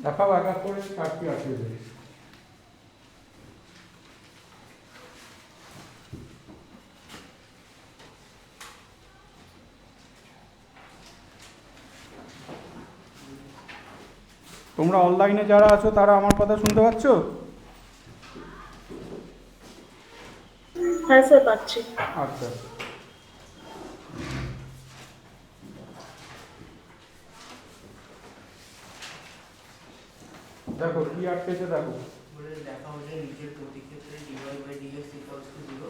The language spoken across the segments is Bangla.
দেখাও এক এক করে কাটটি আসবে। তোমরা অনলাইনে যারা আছো তারা আমার কথা শুনতে পাচ্ছ? হ্যাঁ স্যার পাচ্ছি। আচ্ছা, দেখো কি আটকেছে, দেখো দেখা হলে নিচের প্রতি ক্ষেত্রে dy by dx equals to 0,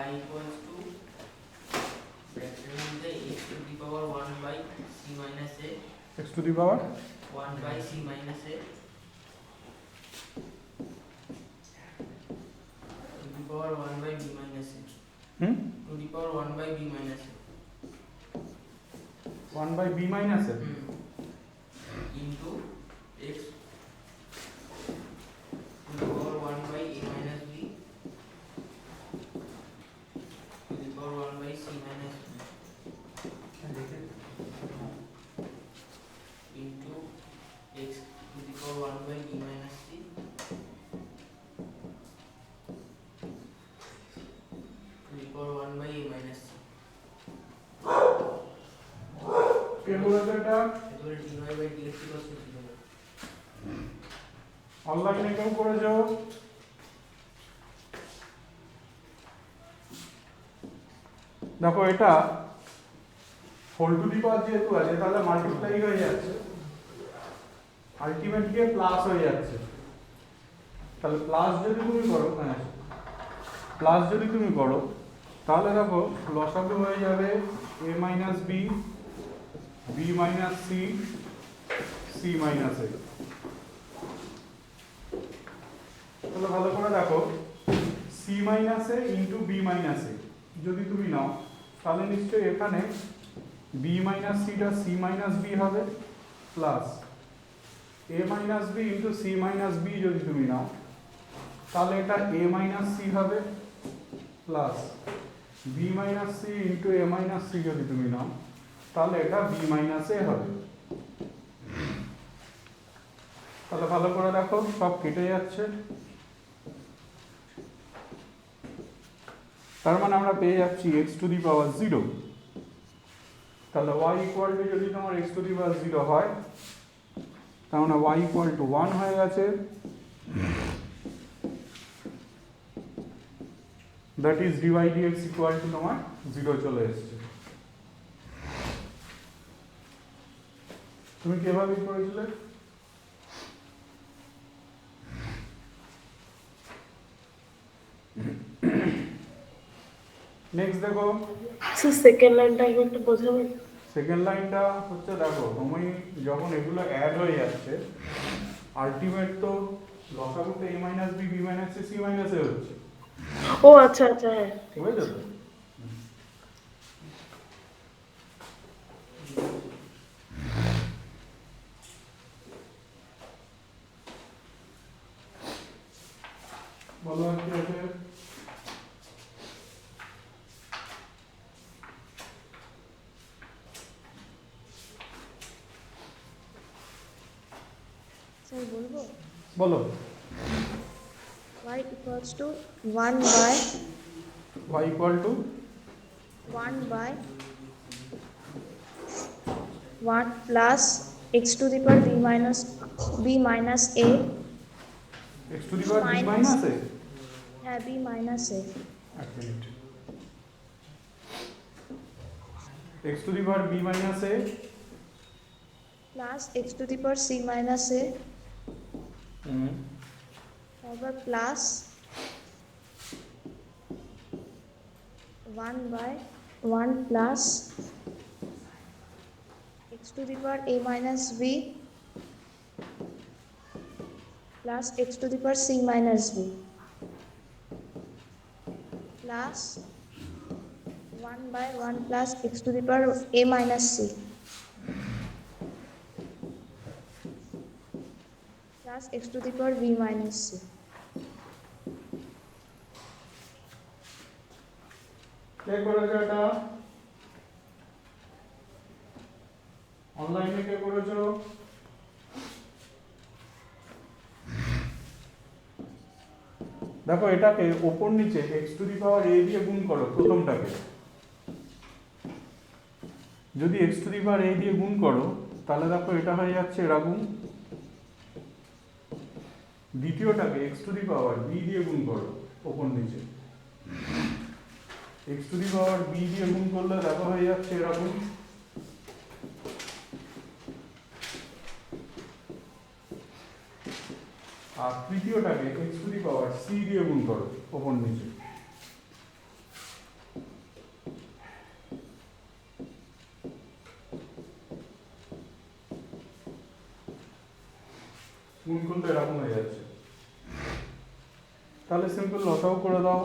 y equals to ব্র্যাকেটের মধ্যে x to the power 1 by c minus a, x to the power 1 by c minus a to the power 1 by b minus a, to the power 1 by b minus a 1 by b minus a into x to the power 1 by a minus b to the power 1 by c minus b into x to the power 1 by b minus c to the power 1 by a minus c. এগুলো তো এটা এগুলো dy by dx equals to 0. অনলাইনে কেউ করে যাও। দেখো এটা হোল টু দি পাওয়ার যেহেতু আছে তাহলে মাল্টিপ্লাই হয়ে যাচ্ছে, আলটিমেটলি প্লাস হয়ে যাচ্ছে। তাহলে প্লাস যদি তুমি করো, হ্যাঁ প্লাস যদি তুমি করো তাহলে দেখো লসাগু হয়ে যাবে a minus B, B minus C, C minus A. তাহলে ভালো করে দেখো C minus A into B minus A যদি তুমি নাও তাহলে নিশ্চয়ই এখানে বি মাইনাস সিটা সি মাইনাস বি হবে, plus A minus B into C minus B যদি তুমি নাও তাহলে এটা এ মাইনাস সি হবে, plus B minus C into A minus C যদি তুমি নাও তাহলে এটা বি মাইনাস এ হবে। তাহলে ভালো করে দেখো সব কেটে যাচ্ছে, তার মানে আমরা পেয়ে যাচ্ছি x টু দি পাওয়ার 0। তাহলে y ইকুয়াল টু যদি তোমার x টু দি পাওয়ার 0 হয় তার মানে y ইকুয়াল টু 1 হয়ে গেছে, that is dy dx equal to তোমার 0 চলে এসেছে। তুমি কিভাবে করেছিলে? নেক্সট দেখো স্যার সেকেন্ড লাইনটা একটু বোঝাবেন? সেকেন্ড লাইনটা হচ্ছে দেখো তুমি যখন এগুলো অ্যাড হয়ে যাচ্ছে আলটিমেট তো লসাগুতে a minus B, B minus C, C minus A হচ্ছে। ও আচ্ছা আচ্ছা, হ্যাঁ বুঝলে তো? বলো আর কি আছে? স্যার বলবো? বলো। y equals to 1 by y equal to 1 by 1 plus x to the power b minus a x to the power b minus minus a, হ্যাঁ b minus a এক minute, x to the power b minus a plus x to the power c minus a তারপর plus 1 by 1 plus x to the power a minus b plus x to the power c minus b plus 1 by 1 plus x to the power a minus c plus x to the power b minus c. কে করেছো এটা? অনলাইনে কে করেছো? দেখো এটাকে ওপর নিচে x to the power a দিয়ে গুণ করো প্রথমটাকে। যদি x to the power a দিয়ে গুণ করো তাহলে দেখো এটা হয়ে যাচ্ছে এরকম। দ্বিতীয়টাকে x to the power b দিয়ে গুণ করো ওপর নিচে। x to the power b দিয়ে গুণ করলে দেখো হয়ে যাচ্ছে এরকম। আর তৃতীয়টাকে x to the power c দিয়ে গুণ করো ওপর নিচে। গুণ করলে এরকম হয়ে যাচ্ছে। তাহলে সিম্পল লসাও করে দাও।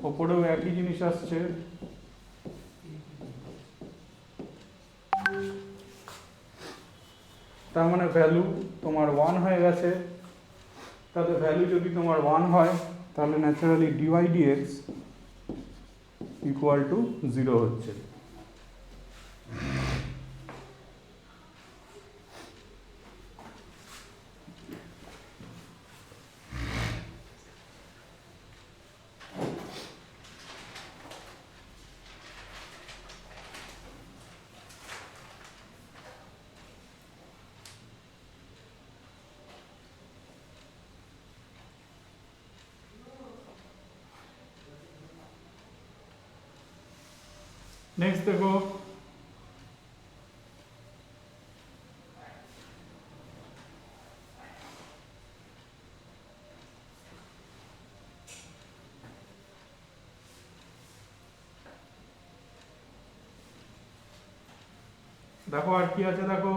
ওপরেও একই জিনিস আসছে। তার মানে ভ্যালু তোমার 1 হয়ে গেছে। তাহলে ভ্যালু যদি তোমার 1 হয় তাহলে naturally dy dx equal to 0 হচ্ছে। नेक्स्ट देखो, देखो আর কি আছে দেখো,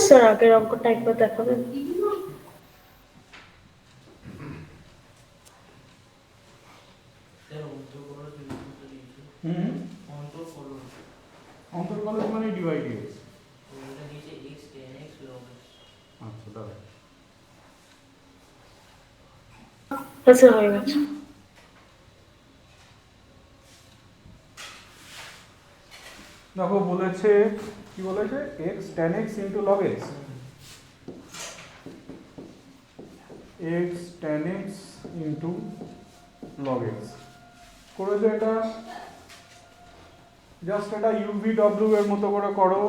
স্যার আগের অঙ্কটা একবার দেখাবেন? অন্তর্কলজ মানে ডিভাইড ডিএক্স। ওটা নিচে x tan x log x। আচ্ছা দাঁড়া, আচ্ছা হয়ে গেছে। দেখো বলেছে কি বলেছে, x tan x into log x, x tan x into log x করেছে। এটা জাস্ট এটা ইউভি ডব্লিউ এর মতো করে করো,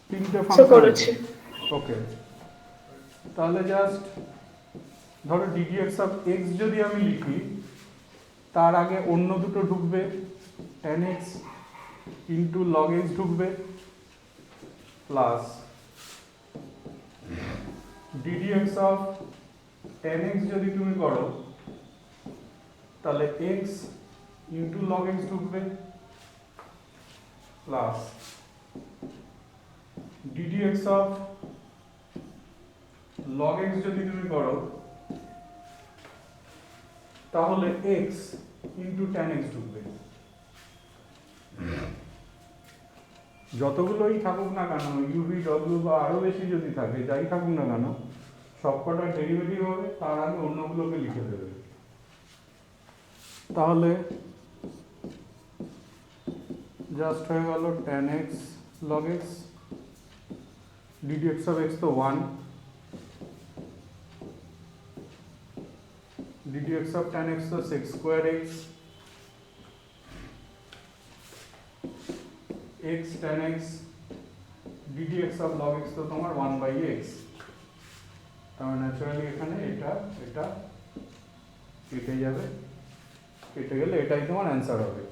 তিনটে সে ফাংশন করেছে। ওকে। তাহলে জাস্ট ধরো ddx অফ x যদি আমি লিখি, তার আগে অন্য দুটো ঢুকবে, tan x into log x ঢুকবে, plus ddx of tan x যদি তুমি করো তাহলে x ইন্টু লগ এক্স ঢুকবে, plus ddx of log x যদি তুমি করো তাহলে x ইন্টু ট্যান এক্স ঢুকবে। যতগুলোই থাকুক না কেন ইউভি ডব্লিউ বা আরো বেশি যদি থাকে যাই থাকুক না কেন সবকটা ডেরিভেটিভ হবে, তার আগে অন্যগুলোকে লিখে দেবে। তাহলে জাস্ট হয়ে গেল tan x log x, D x of x तो 1, D x of tan x तो sec square x, x tan x, D x of log x तो তোমার 1 by x। তাহলে ন্যাচারালি এখানে এটা এটা কেটে যাবে, কেটে গেলে এটাই তোমার অ্যান্সার হবে।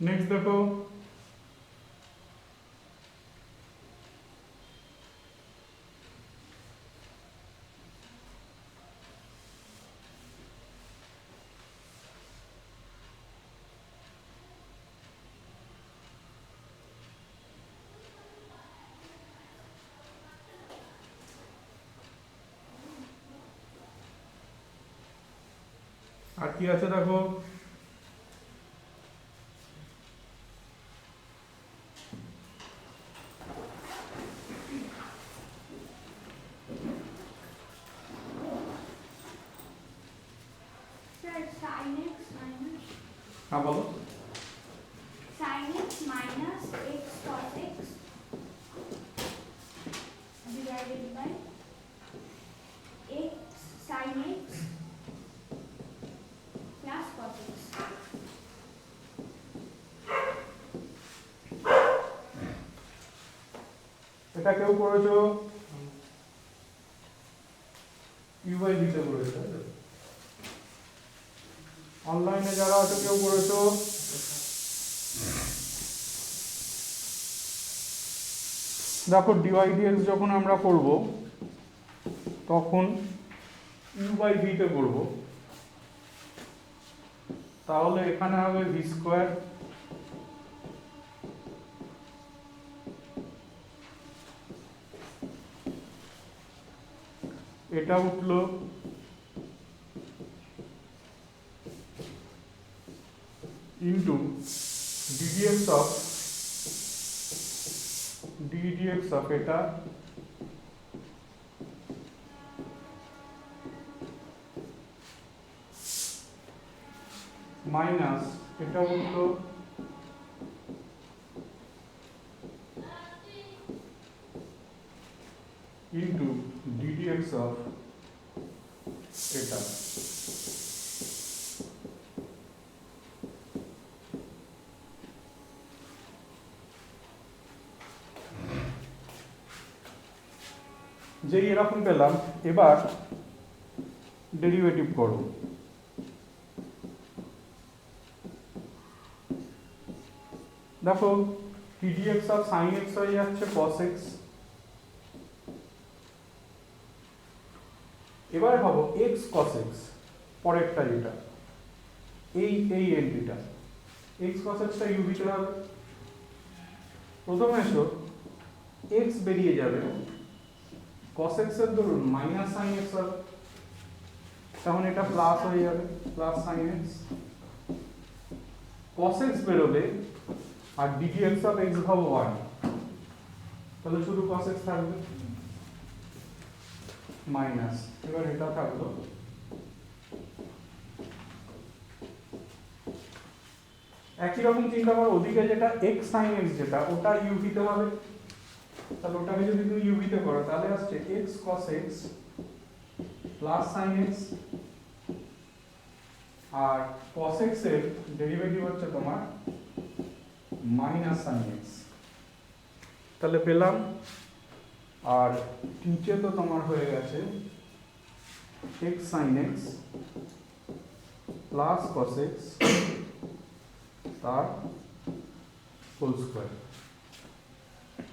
नेक्स्ट देखो আর কি আছে দেখো, हाँ बोलो। sin x minus x cos x divided by x sin x plus cos x. এটা কেউ করেছো ইউ বাই বি তে করেছো, অনলাইনে যারা আছে কেউ করেছো, দেখো ডিওয়াই ডিএক্স যখন আমরা করব তখন ইউ বাই ভি তে করব, তাহলে এখানে হবে ভি স্কোয়ার, এটা উঠলো into ddx of এটা মাইনাস এটা উঠলো into ddx of এটা। যেই এরকম পেলাম, এবার ডেরিভেটিভ করব। দেখো pdx of sin x হয়ে যাচ্ছে cos x, এবার ভাবো x cos x পরেরটা যেটা এই এন্ট্রিটা x cos x টা u দিতে হবে। প্রথমে এসো x বেরিয়ে যাবে, cos x এর ধরুন মাইনাস sin x হবে, তখন এটা প্লাস হয়ে যাবে plus sin x, cos x বেরোবে আর ddx of x ভাবো 1, তাহলে শুধু cos x থাকবে মাইনাস, এবার এটা থাকলো একই রকম চিন্তা করো ওদিকে যেটা x sin x যেটা ওটা u দিতে হবে, তাহলে ওটাকে যদি তুমি u তে করো তাহলে আসছে x cos x plus sin x, আর cos x এর ডেরিভেটিভ হচ্ছে তোমার মাইনাস sin x, তাহলে পেলাম। আর নিচে তো তোমার হয়ে গেছে x sin x plus cos x তার হোল স্কোয়ার।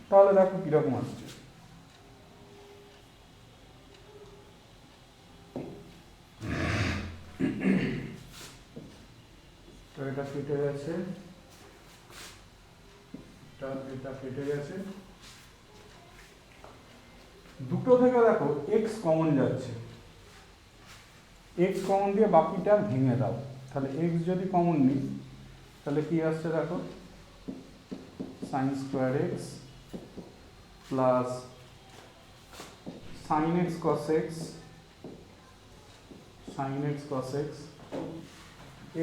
তাহলে দেখো কিরকম আসছে। তো এটা কেটে গেছে, এটা কেটে গেছে, দুটো থেকে দেখো এক্স কমন যাচ্ছে, এক্স কমন দিয়ে বাকিটা ভেঙে দাও। তাহলে এক্স যদি কমন নিই তাহলে কি আসছে দেখো, sine square x plus sine x cos x, sine x cos x,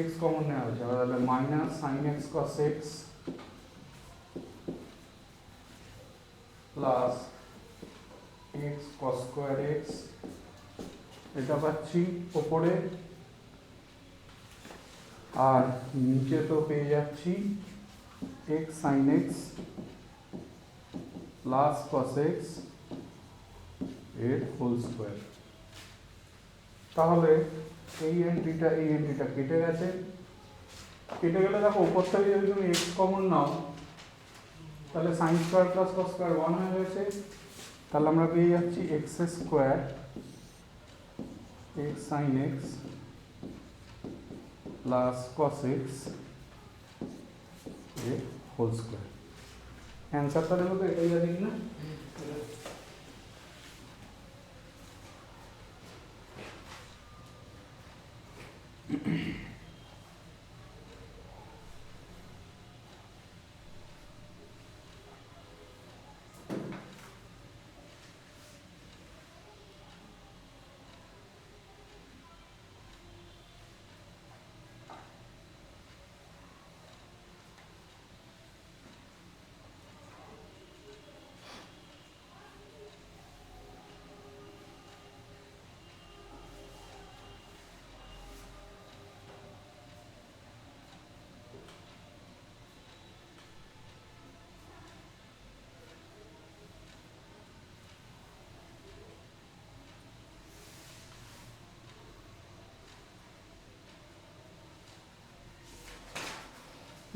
x common নেওয়া হয়েছে, তাহলে minus sine x cos x plus x cos square x, এটা পাচ্ছি ওপরে, আর নিচে তো পেয়ে যাচ্ছি x sine x plus cos x এর হোল স্কোয়ার। তাহলে এই এন্ট্রিটা কেটে গেছে, কেটে গেলে দেখো উপর থেকে যদি তুমি এক্স কমন নাও তাহলে sine square plus cos square 1 হয়ে গেছে। তাহলে আমরা পেয়ে যাচ্ছি x square x sine x plus cos x এর হোল স্কোয়ার। অ্যান্সারটা দেখো তো এটাই জানি না।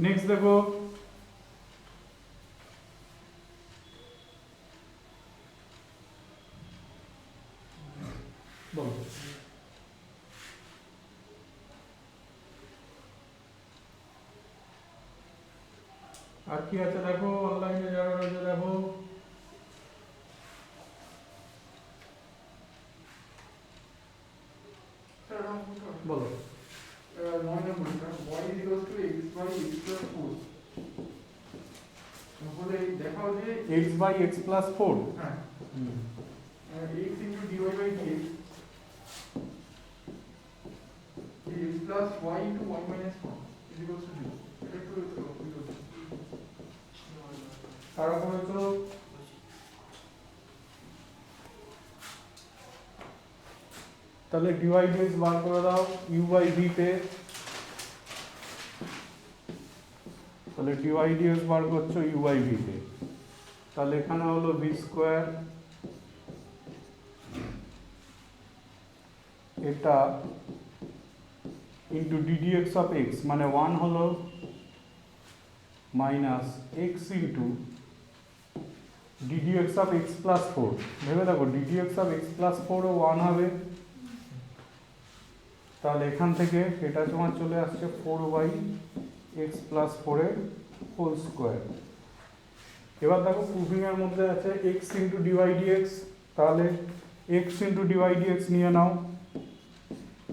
নেক্সট দেখো, বলো আর কি আছে দেখো, অনলাইনে যারা রয়েছে দেখো, বলো 9 নম্বর y is equals to x by x plus 4 তাহলে দেখাও যে x বাই x প্লাস 4, হ্যাঁ x into dy by dx x plus y into y minus 1 is equals to 0 এটা একটু কারা করেছো? তাহলে dy dx বার করে দাও u বাই v তে, তাহলে dy dx বার করছো u বাই v তে, তাহলে এখানে হলো v স্কোয়ার, এটা ইন্টু ddx অফ x মানে 1 হলো minus x into ddx of x plus 4, ভেবে দেখো ddx অফ x প্লাস 4 ও 1 হবে, তাহলে এখান থেকে এটা তোমার চলে আসছে 4 বাই x প্লাস 4 এর হোল স্কোয়ার। এবার দেখো প্রুফিং এর মধ্যে আছে x ইন্টু ডিওয়াই ডিএক্স, তাহলে x ইন্টু ডিওয়াই ডিএক্স নিয়ে নাও,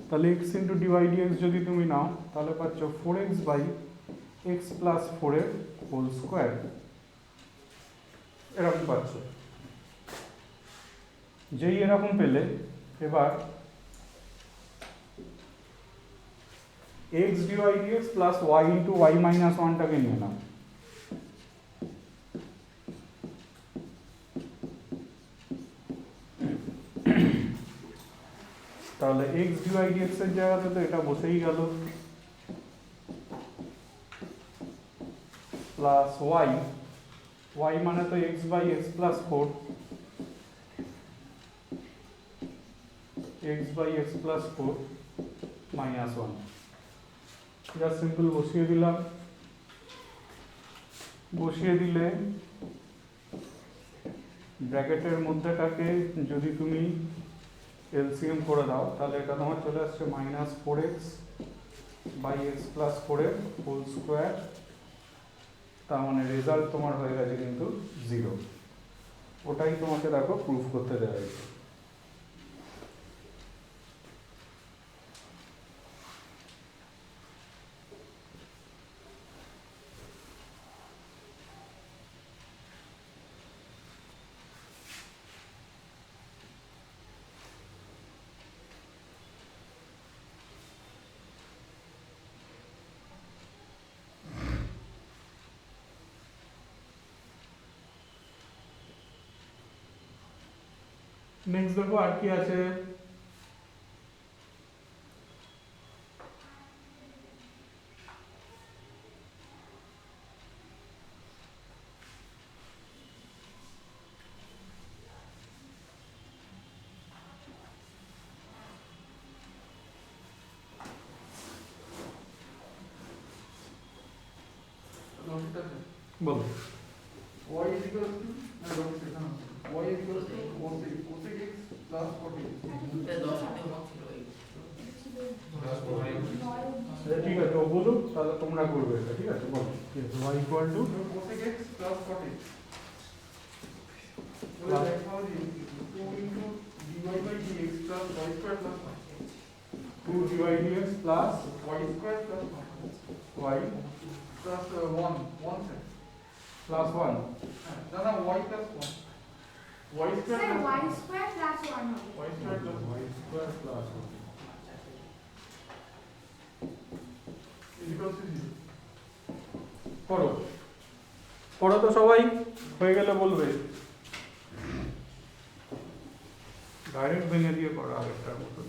তাহলে x ইন্টু ডিওয়াই ডিএক্স যদি তুমি নাও তাহলে পাচ্ছ 4x বাই x প্লাস 4 এর হোল স্কোয়ার, এরকম পাচ্ছ। যেই এরকম পেলে এবার x dy dx plus y into y minus 1 টাকে নিয়ে নাও, তাহলে x dy dx এর জায়গাতে তো এটা বসেই গেল, প্লাস y মানে তো x by x plus 4, x by x plus 4 minus 1, just simple বসিয়ে দিলাম। বসিয়ে দিলে ব্র্যাকেটের মধ্যেটাকে যদি তুমি এলসিএম করে দাও তাহলে এটা তোমার চলে আসছে -4x by x plus 4 whole square, তার মানে রেজাল্ট তোমার হয়ে গেছে কিন্তু 0। ওটাই তোমাকে দেখো প্রুফ করতে দেওয়া হয়েছে। নেক্সট দেখো আর কি আছে। লসটা আছে বলো। y is equals to না লস এখানে আছে y is equals to cosec x plus cot x দুটো 10 হাতে হোমওয়ার্ক ছিল এই আচ্ছা ঠিক আছে, ও বলুক তাহলে তোমরা করবে এটা, ঠিক আছে বলো। y equal to cosec x plus cot x Plus. that's how the 2 into dy by dx plus y square plus 2 dy dx plus y square plus y plus 1 set plus 1 না না y plus 1 y square Sir, plus y square plus 1 হবে। y square plus y square plus is equals to 0 করো করো তো সবাই, হয়ে গেলে বলবে। ডাইরেক্ট ভেঙে দিয়ে করো আগেরটার মতো।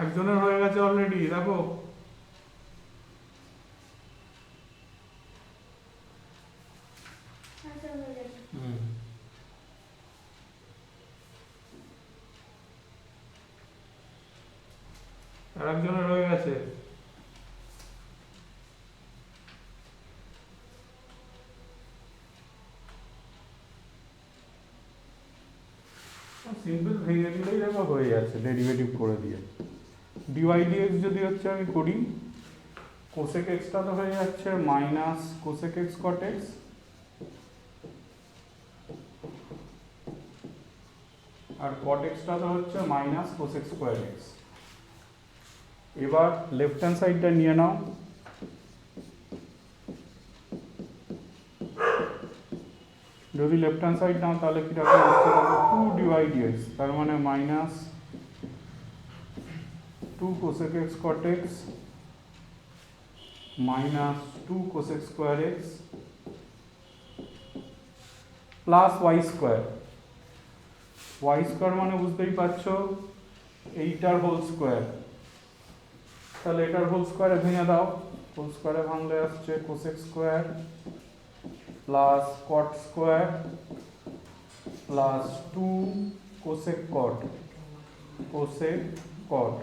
একজনের হয়ে গেছে অলরেডি, দেখো। আচ্ছা, হয়ে গেছে। আর একজনের হয়ে গেছে। সিম্পল ভেঙে দিলেই দেখো হয়ে যাচ্ছে, ডেরিভেটিভ করে দিয়ে। ডিওয়াই ডিএক্স যদি হচ্ছে আমি করি, কোসেক এক্সটা তো হয়ে যাচ্ছে minus cosec x cot x আর cot xটা তো হচ্ছে মাইনাস কোসেক স্কোয়ার এক্স। এবার লেফট হ্যান্ড সাইডটা নিয়ে নাও, যদি লেফট হ্যান্ড সাইড নাও তাহলে কি রাখবে, টু ডিভাইড এক্স, তার মানে minus two cosec x cot x minus two cosec square x plus y square. Y square মানে বুঝতেই পারছো এইটার হোল স্কোয়ার, তাহলে এটার হোল স্কোয়ারে ভেঙে দাও, হোল স্কোয়ারে ভাঙলে আসছে cosec square plus cot square plus two cosec cot, cosec cot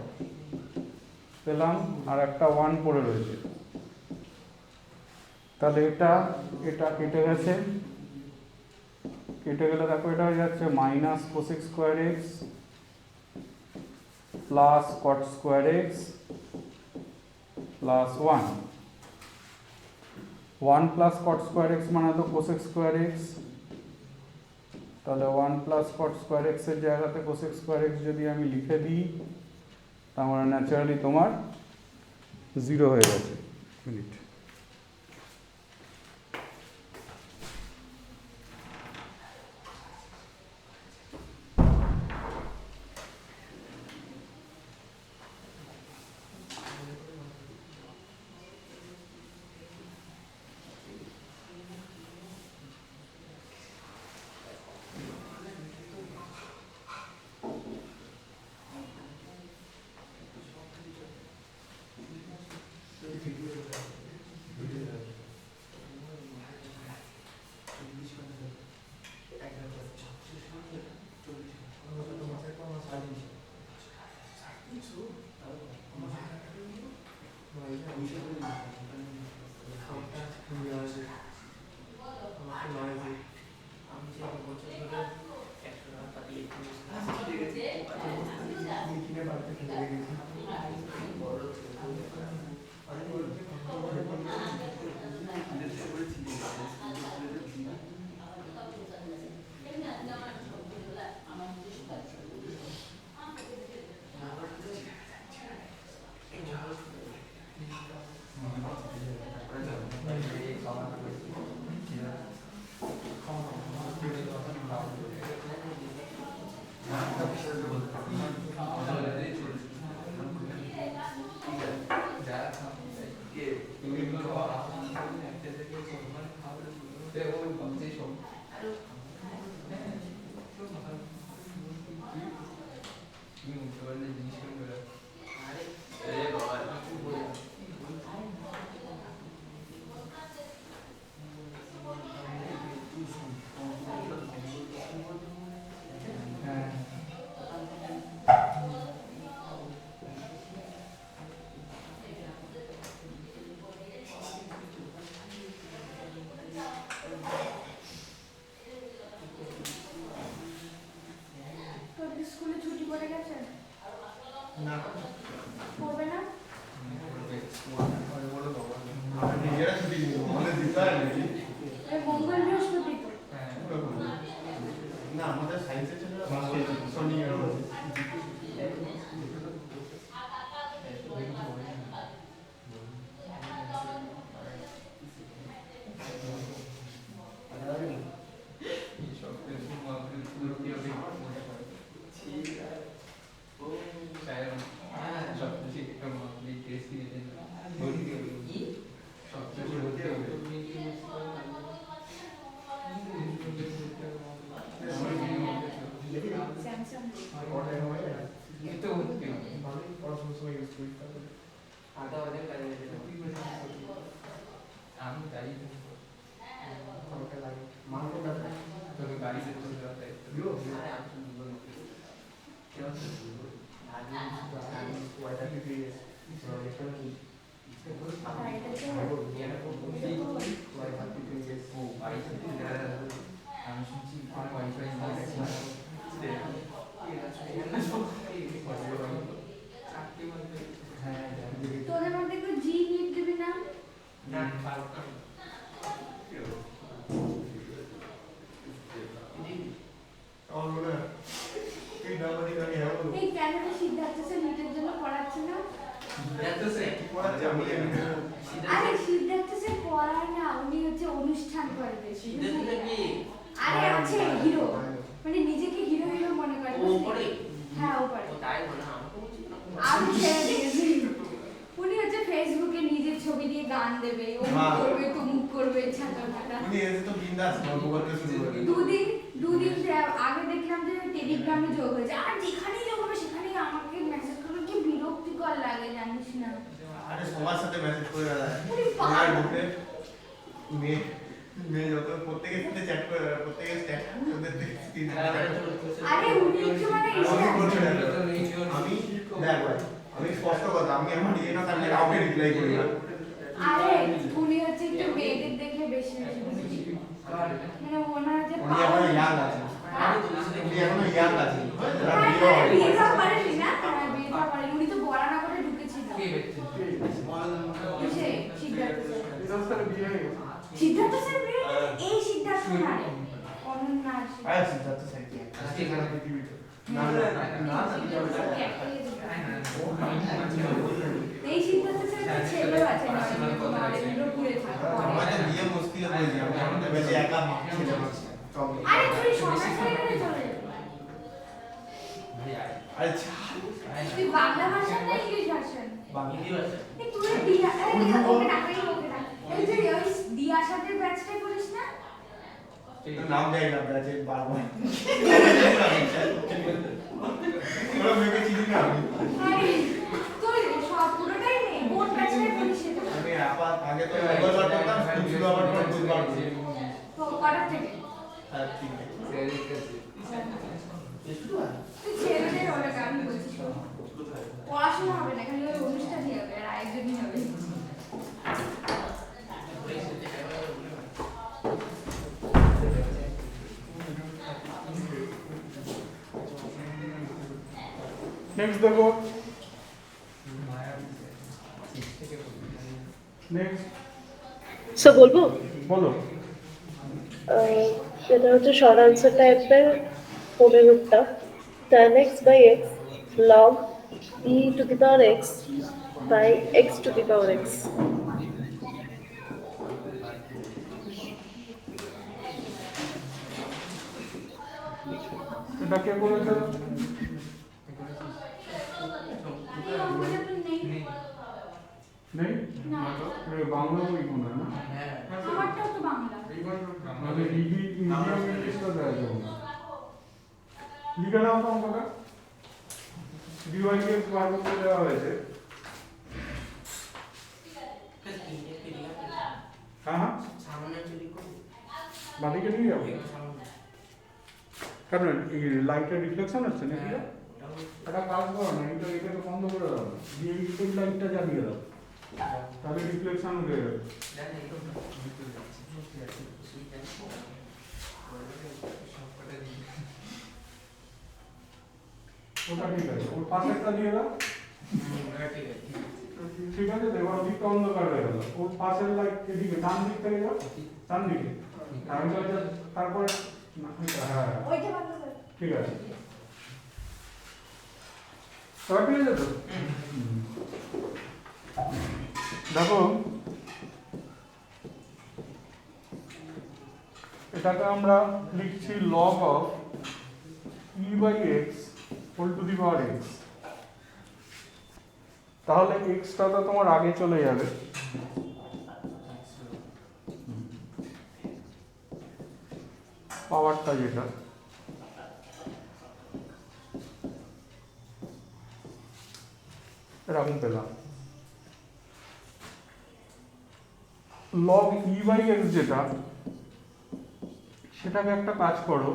পেলাম, আর একটা ওয়ান পড়ে রয়েছে। তাহলে এটা এটা কেটে গেছে, কেটে গেলে দেখো এটা হয়ে যাচ্ছে minus cosec square x plus cot square x plus one. One plus cot square x মানে তো কোসেক স্কোয়ার এক্স, তাহলে one plus cot square x এর জায়গাতে কোসেক স্কোয়ার এক্স যদি আমি লিখে দিই, তার মানে ন্যাচারালি তোমার জিরো হয়ে গেছে। মিনিট, স্কুলে ছুটি পড়ে গেছে পড়বে না মঙ্গল বৃহস্পতি তো না আমাদের সায়েন্সের জন্য শনি তোদের মধ্যে কেউ জি নিট দিবি না আমার মনে হয় আরে সিদ্ধার্থ স্যার পড়ায় না, উনি হচ্ছে অনুষ্ঠান করে বেশি। সিদ্ধার্থ কি আরে আছে হিরো, মানে নিজেকে হিরো হিরো মনে করে। ও করে? হ্যাঁ ও করে। ও তাই বলে না, আমাকে বলছি না। আমি ছেড়ে দিয়েছি। উনি হচ্ছে ফেসবুকে নিজের ছবি দিয়ে গান দেবে, অমুক করবে তমুক করবে, ছাটাপাটা। দুদিন আগে দেখলাম যে টেলিগ্রামে যোগ হয়েছে, আর যেখানেই যোগ হবে সেখানেই আমাকে মেসেজ করবে, কি বিরক্তিকর লাগে জানিস না। আরে সবার সাথে মেসেজ করে বেড়ায়। উনি পাগল। গ্রুপে মেয়ে যত প্রত্যেকের সাথে চ্যাট করে বেড়ায়, প্রত্যেকের স্ট্যাটাস ওদের থেকে স্ক্রিন আরে উনি একটু মানে আমি দেখ ভাই, আমি স্পষ্ট কথা, আমি আমার ইয়ে না থাকলে কাউকে রিপ্লাই করি না। আরে উনি হচ্ছে একটু মেয়েদের দেখে বেশি মানে ওনার যে উনি এখনো ইয়াং আছে, উনি এখনো ইয়াং আছে। বিয়ে তো পারেনি না, বিয়ে তো পারেনি, উনি তো বলা না করে ঢুকেছিল। কিসে? সিদ্ধার্থ স্যার। সিদ্ধার্থ স্যার বিয়ে হয়েছে? এই সিদ্ধার্থ না, অনন্যা আরে সিদ্ধার্থ স্যার কি আজকে এখানে পৃথিবীতে না না না এই সিদ্ধার্থ স্যার ছেলেও আছে নরেন্দ্রপুরে থাকে। আমাদের বিয়ে মুশকিল হয়ে যায়, আমি আমাদের বেশি একা ছেলে মানুষ। আরে তুই সমাজের এখানে চলে যা। আরে তুই বাংলা ভাষা না ইংলিশ ভাষা? হিন্দি ভাষা। এই তুই দিয়া এই ওকে ডাকাই ওকে ডাক। এই যে ওই দিয়ার সাথে ব্যাচটা করিস না? নাম যাই না ব্যাচে বারবার ওরা মেয়েকে চিনি না আমি। আরে তুই সব পুরোটাই নে, কোন ব্যাচটা করিস সেটা? আমি আগে তো মঙ্গলবার করতাম, স্কুল ছিল আবার বুধবার করি। তো কটার থেকে? আর ঠিক আছে। তুই ছেলেদের ওরা গান বলছিস। পড়াশোনা হবে না, খালি ওই অনুষ্ঠানই হবে, আর আয়োজনই হবে। নেক্সট দেখো, নেক্সট সো বলবো বলো। এটা হচ্ছে শর্ট আনসার টাইপের 15টা। tan x by x log e to the power x by x to the power x. এটা কে করেছে? এই অঙ্কটা তো নেই। নেই? না। এ বাংলা বই কোনটা না? আমারটাও তো বাংলা। মানে মিডিয়াম ইংলিশটা দেওয়া যাবে না। লিখে নাও তো অঙ্কটা। ডিওয়াইএস বার করতে দেওয়া হয়েছে। হ্যাঁ হ্যাঁ, সামনে চুরি করবো। বাদিকে নিয়ে যাবো। সামনে। কারণ এই লাইটের রিফ্লেকশন হচ্ছে না, কি এটা কাজ করো না, এটা এটাকে বন্ধ করে দাও, দিয়ে এই লাইটটা জ্বালিয়ে দাও, তাহলে রিফ্লেকশন উঠে যাবে। ওটা ঠিক আছে, ওর পাশেরটা দিয়ে দাও। ঠিক আছে, এবার দিকটা অন্ধকার হয়ে গেল, ওর পাশের লাইট এদিকে ডান দিক থেকে যাও, ডান দিকে, তারপর না, হ্যাঁ ওইটা বন্ধ কর। ঠিক আছে। সবাই ঠিক আছে তো? দেখো, এটাকে আমরা লিখছি log of e by x whole to the power x। তাহলে এক্সটা তো তোমার আগে চলে যাবে, পাওয়ারটা যেটা এরকম পেলাম। log e by x যেটা, সেটাকে একটা কাজ করো,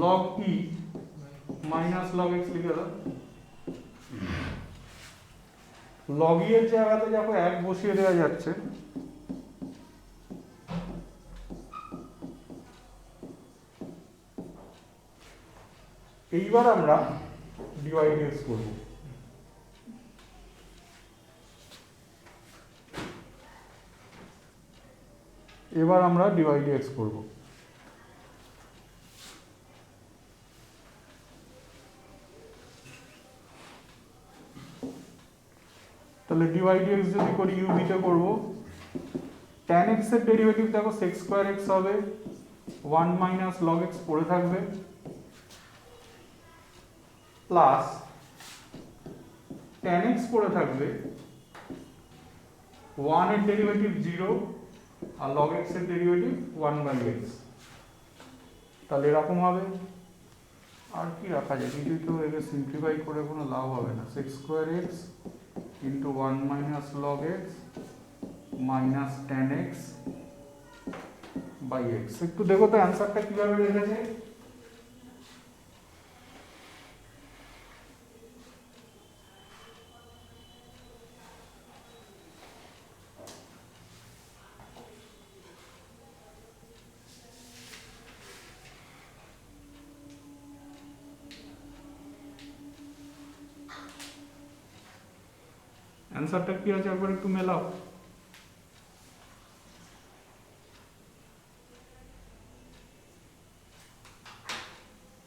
log e minus log x লিখে দাও। log e এর জায়গাতে যখন 1 বসিয়ে দেওয়া যাচ্ছে, এইবার আমরা dy/dx করব। এবার আমরা dy/dx করব। তাহলে ডিওয়াই ডিএক্স যদি করি ইউবি তে করব, tan x এর ডেরিভেটিভ দেখো sec স্কয়ার x হবে 1 মাইনাস log x পড়ে থাকবে প্লাস tan x পড়ে থাকবে 1 এর ডেরিভেটিভ 0 আর log x এর ডেরিভেটিভ 1 বাই x। তাহলে এরকম হবে। আর কি রাখা যায়, কিছুই তো একে সিম্পলিফাই করে কোনো লাভ হবে না। sec square x into 1 minus log x minus tan x by x। একটু দেখো তো অ্যান্সারটা কিভাবে রেখেছে। অ্যান্সারটা কি আছে একবার একটু মেলাও।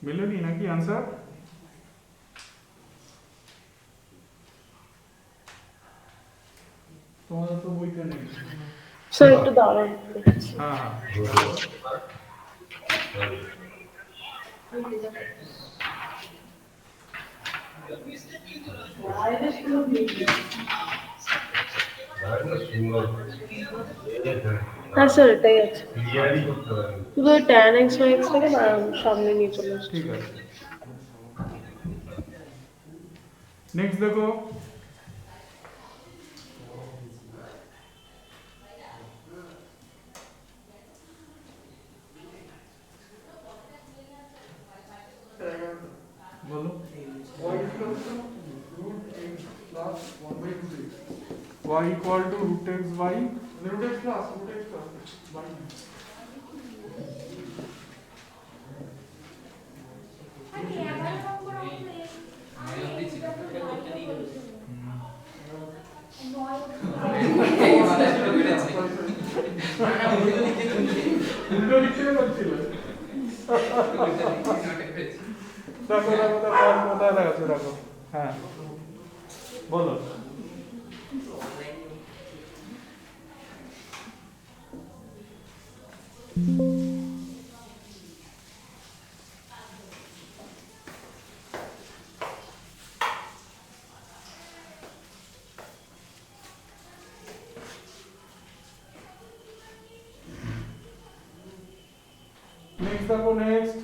মেলেনি নাকি অ্যান্সার? তোমাদের তো বইতে নেই। স্যার একটু দাঁড়ান দেখছি। হ্যাঁ হ্যাঁ হ্যাঁ স্যার এটাই আছে, শুধু tan x by x থেকে সামনে নিয়ে চলে আসছে। ঠিক আছে। নেক্সট দেখো, বলো। y equals to root x plus 1 by 2x. y equal to root x by Root x plus y. আরে এবার কম করে আমি এটা তো করতে দিয়ে গেল। নয় উল্টো লিখতে পারছিল। দেখো দেখো দেখো কোথায় দেখাচ্ছে দেখো। হ্যাঁ বলো। নেক্সট দেখো, নেক্সট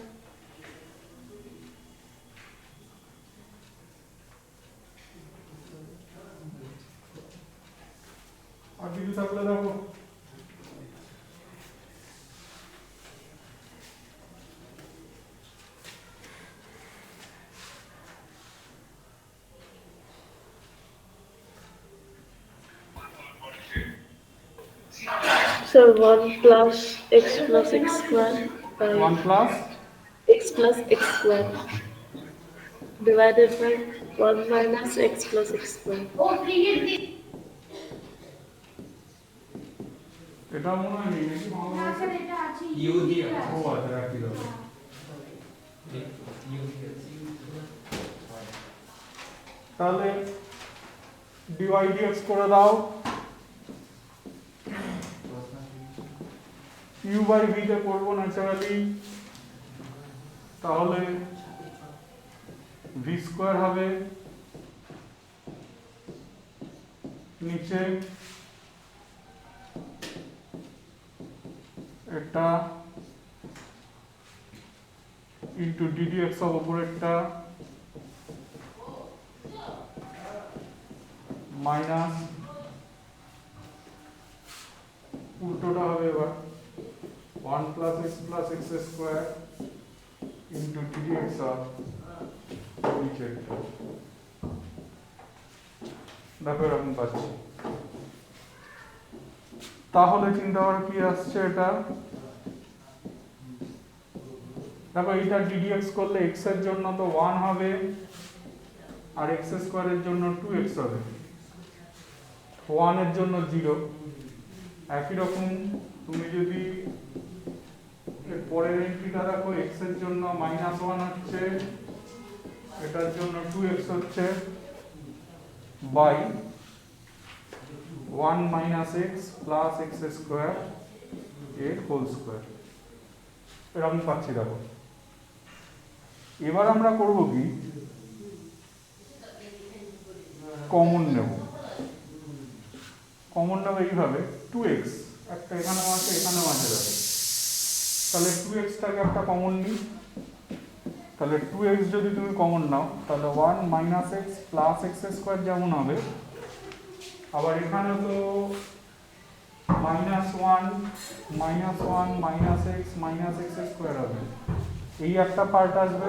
আর কিছু থাকলে দেখো। Sir, 1 plus x square by 1 plus x plus x square divided by 1 minus x plus x square. এটা মনে হয় নেই নাকি না বাংলাদেশে? স্যার এটা আছে ইউ দিয়ে ও আচ্ছা রাখি দাও। তাহলে dy dx করে দাও। u বাই v তে করব ন্যাচারালি, তাহলে v স্কয়ার হবে নিচে এটা ইন্টু ddx হবে উপরেরটা মাইনাস উল্টোটা হবে এবার 1 plus x square into ddx of নিচেরটা। দেখো এরকম পাচ্ছি। তাহলে চিন্তা করো কি আসছে এটা। দেখো এটা ddx করলে x এর জন্য তো 1 হবে আর x স্কয়ারের জন্য 2x হবে, 1 এর জন্য 0। একই রকম তুমি যদি এর পরের এন্ট্রিটা দেখো, x এর জন্য -1 হচ্ছে, এটার জন্য 2x হচ্ছে by 1 minus x plus x square এর হোল স্কোয়ার, এরকম পাচ্ছি। দেখো এবার আমরা করব কি, কমন নেব। কমন নেব এইভাবে, 2x একটা এখানেও আছে এখানেও আছে। দেখো তাহলে 2xটাকে একটা কমন নিই, তাহলে 2x যদি তুমি কমন নাও তাহলে 1 minus x plus x square যেমন হবে, আবার এখানে তো minus one minus x square হবে, এই একটা পার্ট আসবে।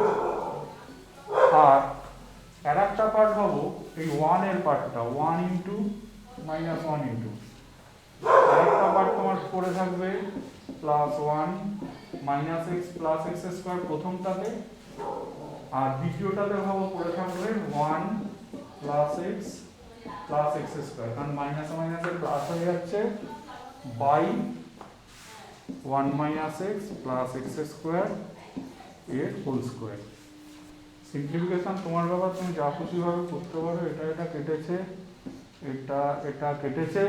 আর একটা পার্ট হবো এই 1 এর পার্টটা, 1 ইন্টু মাইনাস 1 ইন্টু, আরেকটা পার্ট তোমার পড়ে থাকবে plus 1 minus x plus x square প্রথমটাতে, আর দ্বিতীয়টাতে ভাবো পড়ে থাকবে 1 প্লাস এক্স স্কোয়ার, কারণ মাইনাসে মাইনাসে প্লাস হয়ে যাচ্ছে by 1 minus x plus x square এর হোল স্কোয়ার। সিম্পলিফিকেশন তোমার ব্যাপার, তুমি যা খুশিভাবে করতে পারো। এটা কেটেছে, এটা কেটেছে,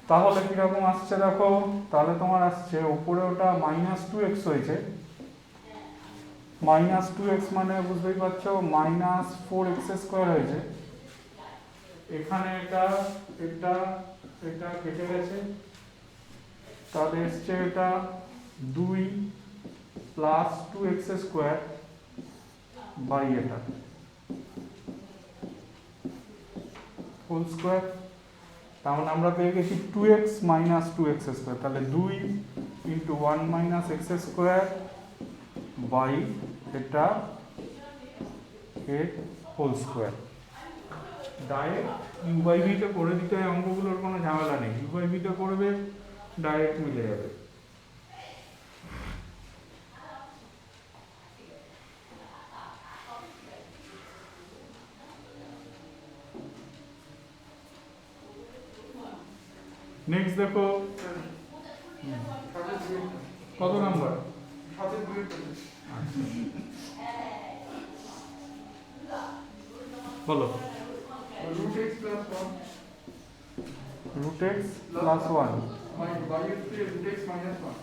তাহলে কিরকম আসছে দেখো, তাহলে তোমার আসছে উপরে ওটা মাইনাস 2x হয়েছে, মাইনাস 2x মানে বুঝতেই পারছো মাইনাস 4x স্কোয়ার হয়েছে। এখানে এটা কেটে গেছে, তাহলে এসছে এটা 2 প্লাস 2x স্কোয়ার বাই এটা হোল স্কোয়ার। তার মানে আমরা পেয়ে গেছি 2x মাইনাস 2x স্কোয়ার, তাহলে 2 into 1 minus x square by এটা এর whole square. Direct u by ভিতে করে দিতে হয়, অঙ্কগুলোর কোনো ঝামেলা নেই, ইউ বাই ভিতে করবে ডাইরেক্ট মিলে যাবে। নেক্সট দেখো কত নাম্বার, বলো। root x plus 1 root x plus 1 by root x minus 1,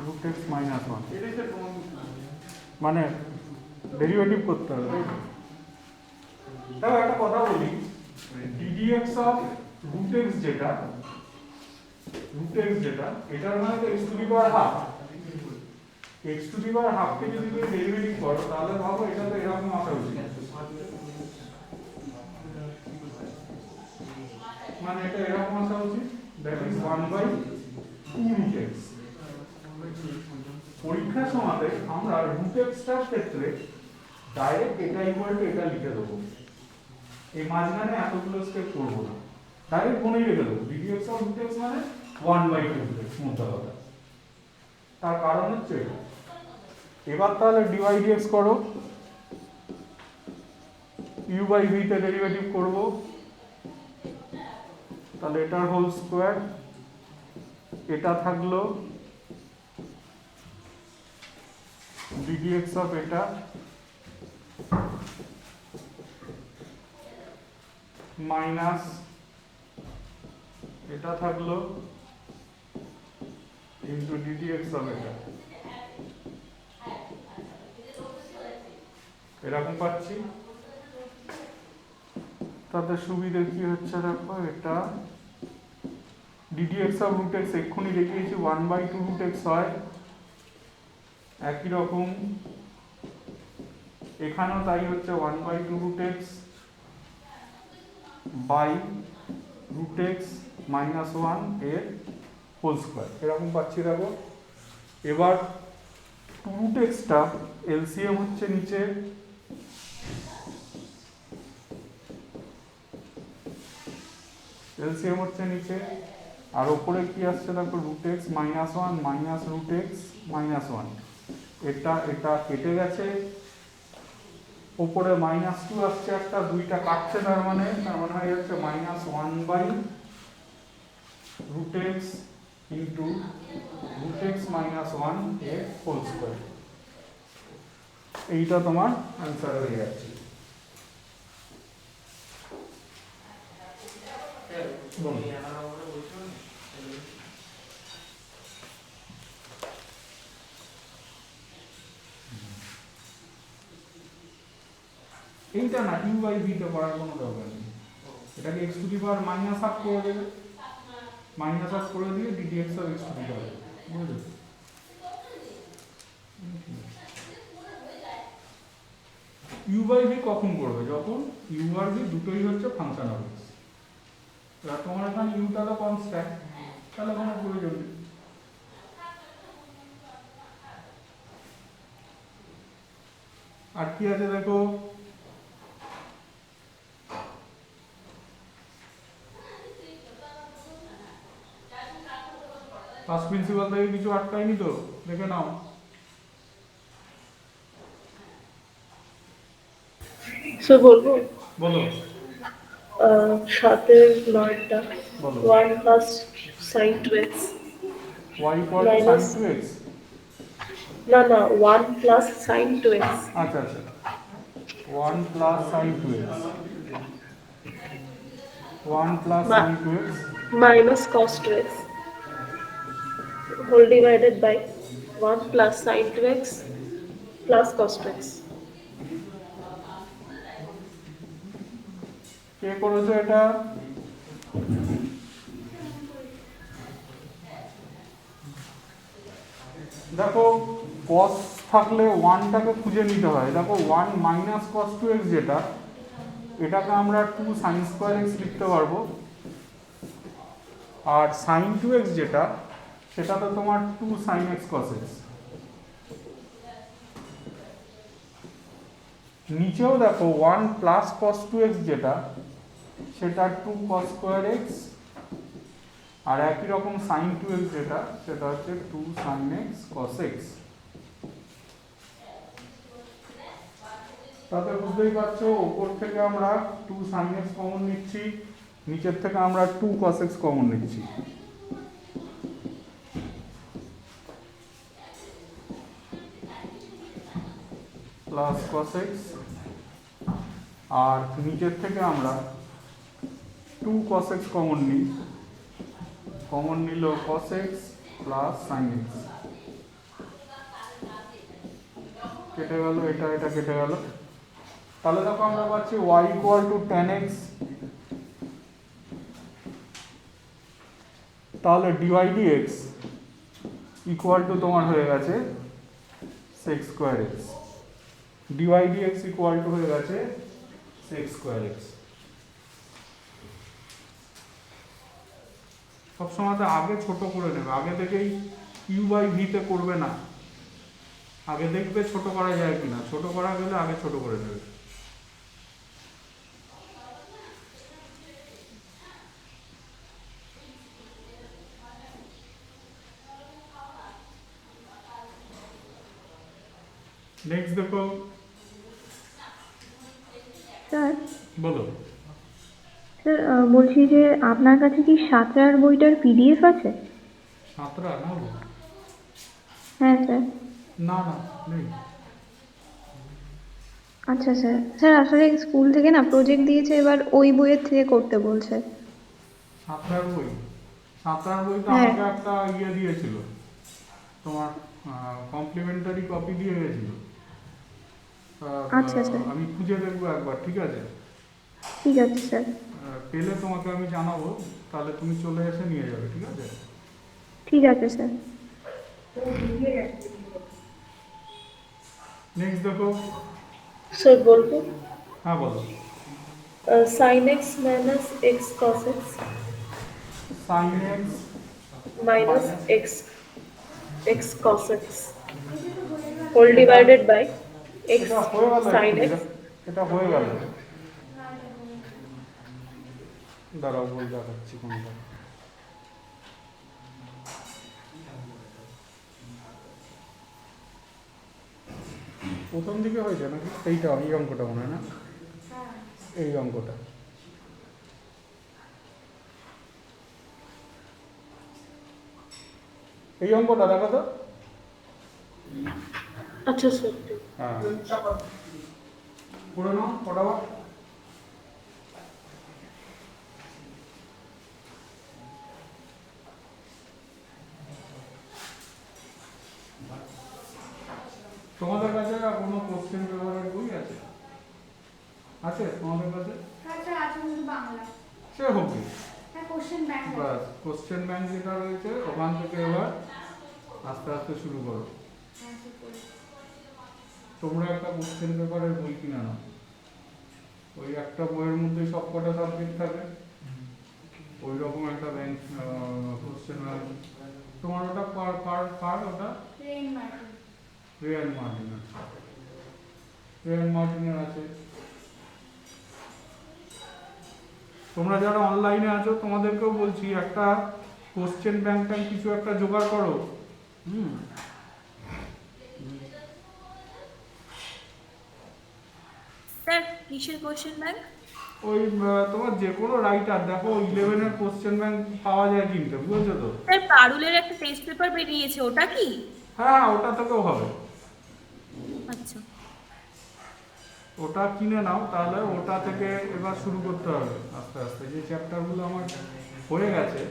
root x minus 1 এটাই স্যার প্রমাণ। মানে ডেরিভেটিভ করতে হবে, তাই তো? তাহলে একটা কথা বলি, ddx অফ root x যেটা এটার মানে তো x to the power half, x to the power half কে যদি তুমি ডেরিভেটিভ করো তাহলে ভাবো এটা তো এরকম আসা উচিত, মানে এটা এরকম আসা উচিত, দ্যাট ইজ 1/2 root x। পরীক্ষার সময়তে আমরা root x টার ক্ষেত্রে ডাইরেক্ট এটা ইকুয়াল টু এটা লিখে দেবো, এই মাঝখানে এতগুলো স্টেপ করবো না, ডাইরেক্ট গুণেই রেখে দেবো, ddx অফ root x মানে 1/2 root x মোটা কথা। তার কারণ হচ্ছে এটা। এবার তাহলে dy dx করো, u বাই v তে ডেরিভেটিভ করব, তাহলে এটার হোল স্কোয়ার, এটা থাকলো ddx অফ এটা মাইনাস এটা থাকলো ইনটু ddx অফ এটা, এরকম পাচ্ছি। তাতে সুবিধা কি হচ্ছে দেখো, এটা ddx অফ root x এক্ষুনি দেখিয়েছি 1/2 root x হয়, একই রকম এখানেও তাই হচ্ছে 1/2 root x by root x minus 1 এর হোল স্কোয়ার, এরকম পাচ্ছি দেখো। এবার 2 root x টা এলসিএম হচ্ছে নিচে, এলসিএম হচ্ছে নিচে, আর উপরে কি আসছে দেখো root x minus 1 minus root x minus 1, এটা কেটে গেছে, উপরে মাইনাস 2 আসছে একটা, দুইটা কাটছে, তার মানে হয়ে যাচ্ছে minus 1/root x into root x minus 1 এর হোল স্কোয়ার। এইটা তোমার অ্যান্সার হয়ে যাচ্ছে। বলো। এই আলাদা করে বলছো না তাহলে এইটা না ইউ বাই ভি তে করার কোনো দরকার নেই, এটাকে x to the power minus half করে দেবে, মাইনাস হাফ করে দিয়ে d d x of x to the power, বুঝলে? ইউ বাই ভি কখন করবে? যখন ইউ আর ভি দুটোই হচ্ছে ফাংশন অফ এক্স। এবার তোমার এখানে ইউটা তো কনস্ট্যান্ট, তাহলে কোনো প্রয়োজন নেই। আর কি আছে দেখো, ফার্স্ট প্রিন্সিপাল থেকে কিছু আটকায়নি তো, দেখে নাও। স্যার বলবো? বলো 7-এর 9টা বলো। 1 plus sign 2x y equal to Minus- sin 2x। না 1 প্লাস সাইন 2x আচ্ছা আচ্ছা, 1 plus sin 2x, 1 plus Ma- sin 2x minus cos 2x whole divided by 1 plus sin 2x plus cos 2x. কে করেছো এটা? দেখো cos থাকলে 1টাকে খুঁজে নিতে হয়। দেখো 1 মাইনাস cos 2x যেটা, এটাকে আমরা 2 sin স্কয়ার x লিখতে পারবো, আর sin 2x যেটা, সেটা তো তোমার 2 sin x cos x। নিচেও দেখো 1 প্লাস cos 2x যেটা, সেটা 2 cos স্কয়ার x, আর একই রকম sin 2x যেটা, সেটা হচ্ছে 2 sin x cos x। তাতে বুঝতেই পারছো উপর থেকে আমরা 2 sin x কমন নিচ্ছি, নিচের থেকে আমরা 2 cos x কমন নিচ্ছি। প্লাস cos x, আর নিচের থেকে আমরা 2 cos x কমন নিই, কমন নিল cos x plus sin x, কেটে গেল, এটা এটা কেটে গেল। তাহলে দেখো আমরা পাচ্ছি y equal to tan x, তাহলে dy dx ইকুয়াল টু তোমার হয়ে গেছে sec square x, dy dx equal to হয়ে গেছে sec স্কয়ার x। সবসময় তো আগে ছোট করে নেবে, আগে থেকেই ইউ বাই ভি তে করবে না, আগে দেখবে ছোট করা যায় কিনা, ছোট করা গেলে আগে ছোট করে নেবে। নেক্সট দেখো, স্যার বলো। স্যার বলছি যে আপনার কাছে কি সাঁতরার বইটার পিডিএফ আছে? সাঁতরা না হলো? হ্যাঁ স্যার। না না নেই। আচ্ছা স্যার, স্যার আসলে স্কুল থেকে না প্রজেক্ট দিয়েছে, এবার ওই বইয়ের থেকে করতে বলছে। সাঁতরার বই, সাঁতরার বই তো হ্যাঁ। আমাকে একটা ইয়ে দিয়েছিল, তোমার কমপ্লিমেন্টারি কপি দিয়ে গেছিল। আচ্ছা, স্যার। আমি খুঁজে দেখবো একবার, ঠিক আছে? ঠিক আছে স্যার। পেলে তোমাকে আমি জানাবো, তাহলে তুমি চলে এসে নিয়ে যাবে, ঠিক আছে? ঠিক আছে স্যার। নেক্সট দেখো, স্যার বলবো? হ্যাঁ বলো। sin x minus x cos x sin x minus x cos x whole divided by x এটা হয়ে গেল, sin x. এটা হয়ে গেল। দাঁড়াও বল দেখাচ্ছি কোনটা। প্রথম দিকে হয়েছে নাকি? এইটা, এই অঙ্কটা মনে হয় না, এই অঙ্কটা। এই অঙ্কটা দেখো তো। আচ্ছা স্যার। হ্যাঁ করে নাও ফটাফট। তোমাদের কাছে কোনো কোশ্চেন পেপারের বই আছে? আছে তোমাদের কাছে? হ্যাঁ স্যার আছে, কিন্তু বাংলা। সে হোক। হ্যাঁ কোশ্চেন ব্যাংক আছে। বাস কোশ্চেন ব্যাংক যেটা রয়েছে ওখান থেকে এবার আস্তে আস্তে শুরু করো। হ্যাঁ স্যার করি। তোমরা একটা কোশ্চেন পেপারের বই কিনে নাও, ওই একটা বইয়ের মধ্যে সব কটা সাবজেক্ট থাকে, ওই রকম একটা ব্যাংক কোশ্চেন ব্যাংক। তোমার ওটা পার ওটা ট্রেন মার্টিন। রিয়ান মার্টিনের আছে। তোমরা যারা অনলাইনে আছো তোমাদেরকেও বলছি একটা কোশ্চেন ব্যাংক কিছু একটা জোগাড় করো। স্যার কিসের কোশ্চেন ব্যাংক? ওই তোমার যে কোনো রাইটার দেখো 11-এর কোশ্চেন ব্যাংক পাওয়া যায় কিনতে, বুঝেছো তো? স্যার পারুলের একটা টেস্ট পেপার বেরিয়েছে, ওটা কি? হ্যাঁ ওটা থেকেও হবে। আচ্ছা ওটা কিনে নাও, তাহলে ওটা থেকে এবার শুরু করতে হবে আস্তে আস্তে, যে চ্যাপ্টারগুলো আমার হয়ে গেছে।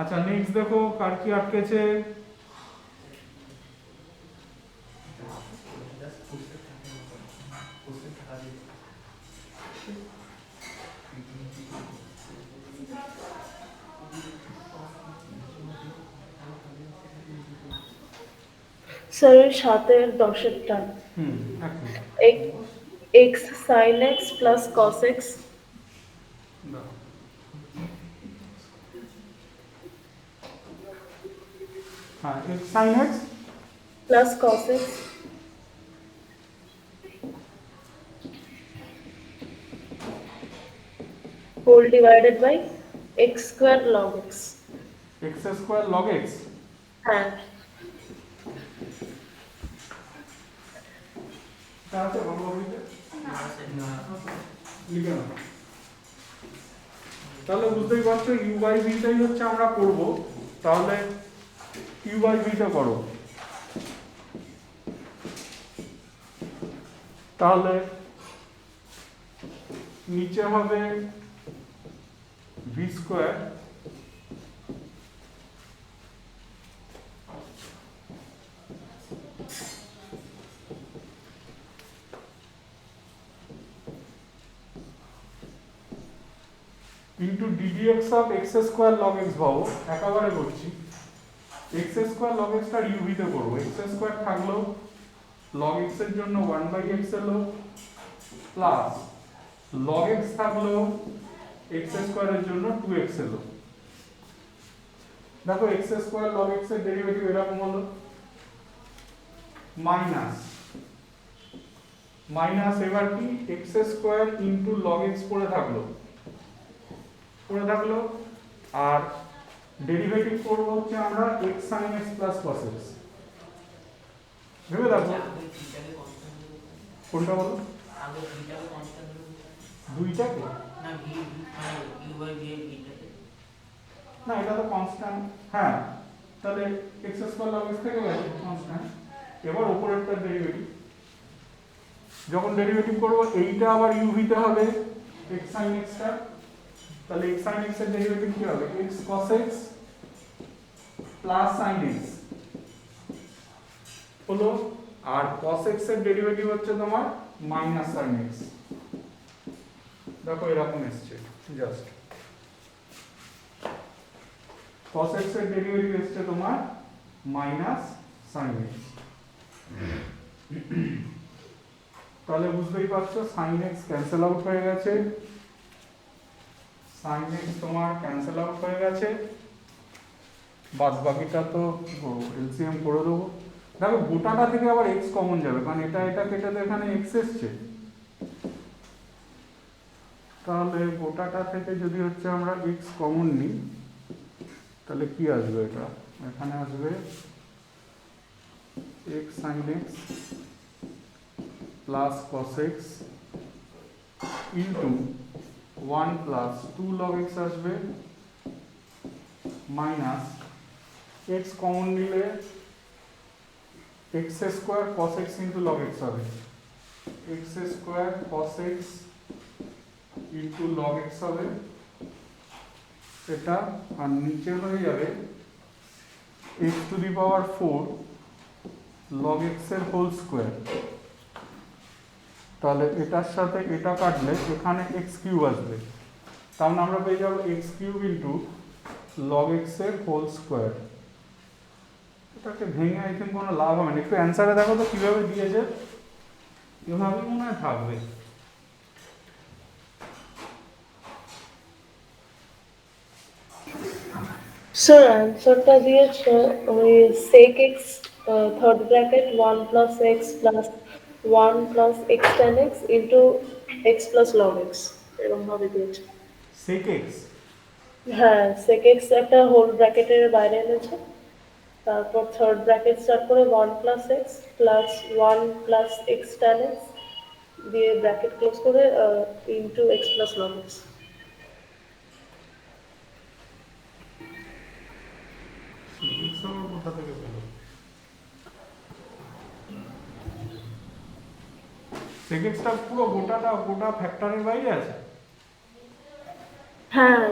আচ্ছা নেক্সট দেখো কার কি আটকেছে। Sir 7-10 x sin x plus cos x হ্যাঁ x sin x plus cos x whole divided by x square log x. x square log x। হ্যাঁ এটা আছে বর্গমূলে? না লিখে নাও। তাহলে বুঝতেই পারছো u বাই v টাই হচ্ছে আমরা করব, তাহলে u বাই v টা করো। তাহলে নিচে হবে v square into ddx of x square log x ভাবো, একেবারে করছি। x square log x টা u v তে করব, x square থাকলো log x এর জন্য 1/x এলো প্লাস log x থাকলো x square এর জন্য 2x এলো। দেখো x square log x এর ডেরিভেটিভ এরকম হলো মাইনাস এবার কি x square into log x পড়ে থাকলো আর ডেরিভেটিভ করব হচ্ছে আমরা x sin x plus cos x। ভেবে দেখো কোনটা বলো, দুইটাকে না, এটা তো কনস্ট্যান্ট। হ্যাঁ তাহলে x স্কয়ার log x থেকে গেছে কনস্ট্যান্ট। এবার উপরেরটা ডেরিভেটিভ, যখন ডেরিভেটিভ করব এইটা আবার u v তে হবে x sin x টা, তাহলে x sin x এর ডেরিভেটিভ কি হবে x cos x plus sin x হলো, আর cos x এর ডেরিভেটিভ হচ্ছে তোমার মাইনাস sin x। দেখো এরকম এসছে, জাস্ট cos x এর ডেরিভেটিভ এসছে তোমার মাইনাস sin x। তাহলে বুঝতেই পারছো sin x ক্যান্সেল আউট হয়ে গেছে, sin x তোমার ক্যান্সেল আউট হয়ে গেছে, বাদ বাকিটা তো এলসিএম করে দেবো। দেখো গোটাটা থেকে আবার x কমন যাবে, কারণ এটা কেটে তো এখানে x এসছে, তাহলে গোটাটা থেকে যদি হচ্ছে আমরা x কমন নিই তাহলে কি আসবে, এটা এখানে আসবে x sin x plus cos x into 1 plus 2 log x আসবে মাইনাস x কমন নিলে x square cos x into log x হবে, x square cos x into log x হবে এটা, আর নিচে হয়ে যাবে x to the power 4 log x এর হোল স্কোয়ার, তাহলে এটার সাথে এটা কাটলে এখানে x কিউব আসবে, তার মানে আমরা পেয়ে যাবো x cube into log x এর হোল স্কোয়ার। এটাকে ভেঙে আই থিঙ্ক কোনো লাভ হবে না, একটু অ্যান্সারে দেখো তো কীভাবে দিয়েছে, এভাবেই মনে হয় থাকবে। স্যার অ্যান্সারটা দিয়েছে ওই sec x third bracket 1 plus x plus 1 plus x tan x into x plus log x, এরকমভাবে দিয়েছে। sec x, হ্যাঁ sec x একটা হোল ব্র্যাকেটের বাইরে এনেছে, তারপর থার্ড ব্র্যাকেট স্টার্ট করে 1 plus x plus 1 plus x tan x দিয়ে ব্র্যাকেট ক্লোজ করে into x plus log x. x আবার কোথা থেকে পেলো? sec x টা পুরো গোটা ফ্যাক্টরের বাইরে আছে। হ্যাঁ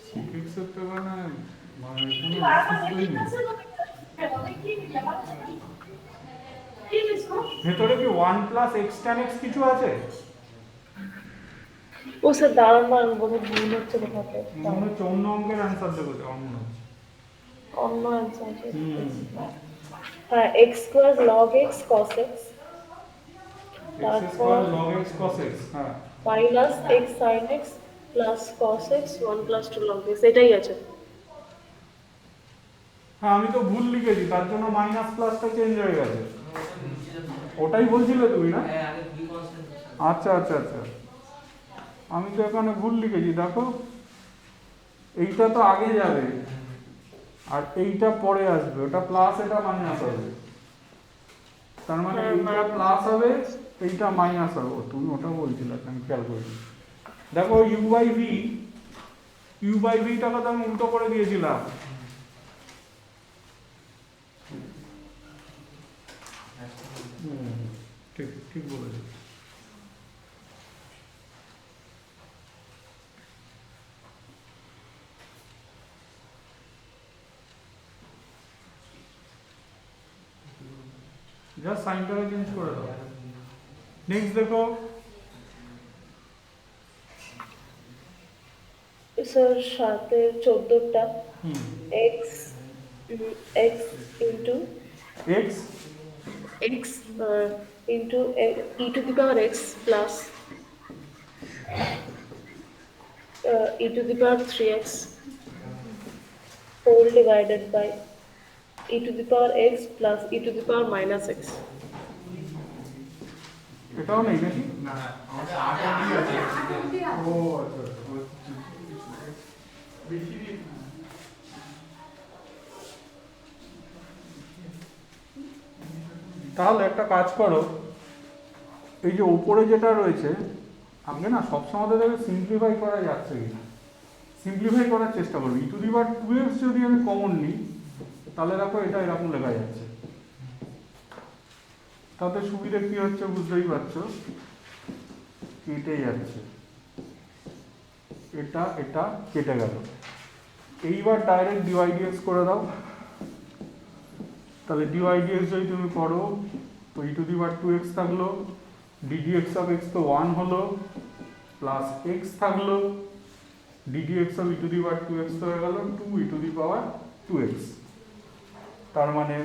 sec x এর তো মানে কোনো অস্তিত্বই নেই। ভেতরে কি 1 প্লাস এক্স tan x কিছু আছে? ও স্যার দাঁড়ান না, বোধ ভুল হচ্ছে কোথাতে, মনে হচ্ছে অন্য অঙ্কের অ্যান্সার দেবো, আমার মনে হচ্ছে। অন্য অ্যান্সার। হ্যাঁ x square log x cos x x square log x cos x, হ্যাঁ minus x sine x plus cos x 1 plus 2 log x, এটাই আছে। হ্যাঁ আমি তো ভুল লিখেছি, তার জন্য মাইনাস প্লাসটা চেঞ্জ হয়ে গেছে। ওটাই বলছিলে তুমি না? হ্যাঁ আগে ভি কনস্ট্যান্ট। আচ্ছা আচ্ছা আচ্ছা, আমি তো এখানে ভুল লিখেছি, দেখো এইটা তো আগে যাবে আর এইটা পরে আসবে, ওটা প্লাস এটা মাইনাস হবে, তার মানে এইটা প্লাস হবে এইটা মাইনাস হবে। তুমি ওটা বলছিলে, আমি খেয়াল করিনি। দেখো ইউ বাই ভিটাকে তো আমি উল্টো করে দিয়েছিলাম। ঠিক ঠিক বলেছি। জাস্ট সাইনটাকে চেঞ্জ করে দাও। নেক্সট দেখো, স্যার 7/14টা x x into x x into e to the power x plus e to the power 3x whole divided by e to the power x plus e to the power minus x. এটাও নেই নাকি? না আমাদের 8 অবধি আছে। ও আচ্ছা বেশি দিন তাহলে একটা কাজ করো, এই যে উপরে যেটা রয়েছে আগে না সবসময় দেখবে সিম্পলিফাই করা যাচ্ছে কিনা, সিম্পলিফাই করার চেষ্টা করবো। ই টু দি পাওয়ার 2x যদি আমি কমন নিই তাহলে দেখো এটা এরকম লেখা যাচ্ছে, তাতে সুবিধা কি হচ্ছে বুঝতেই পারছো, কেটে যাচ্ছে, এটা এটা কেটে গেল। এইবার ডাইরেক্ট ডিভাইডিএক্স করে দাও, তাহলে ডিভাইডিএক্স যদি তুমি করো তো ই টু দি পাওয়ার 2x থাকলো, ডিডিএক্স অফ এক্স তো 1 হলো, প্লাস এক্স থাকলো, ddx of E to the power 2x তো হয়ে গেল 2 ই টু দি পাওয়ার 2x। তার মানে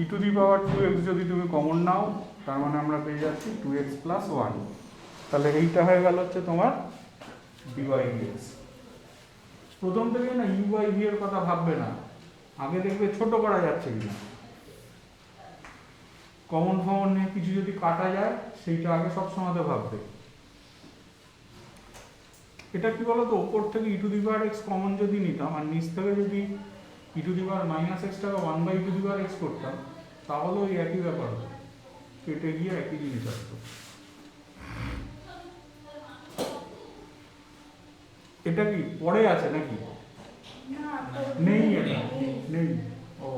ই টু দি পাওয়ার 2x যদি তুমি কমন নাও তার মানে আমরা পেয়ে যাচ্ছি 2x প্লাস 1। তাহলে এইটা হয়ে গেল হচ্ছে তোমার ডিভাইডিএক্স। প্রথম থেকে না ইউ বাই ভি এর কথা ভাববে না, আগে দেখবে ছোট করা যাচ্ছে কিনা, কমন ফমন নিয়ে কিছু যদি কাটা যায় সেইটা আগে সব সময় ভাববে। এটা কি বলতো, উপর থেকে e to the power x common যদি নিতাম আর নিচ থেকে যদি e to the power minus এক্সটাকে 1 by e to the power x করতাম তাহলে ওই একই ব্যাপার হতো, কেটে গিয়ে একই জিনিস আসতো। এটা কি পরে আছে নাকি? নেই, এটা নেই। ও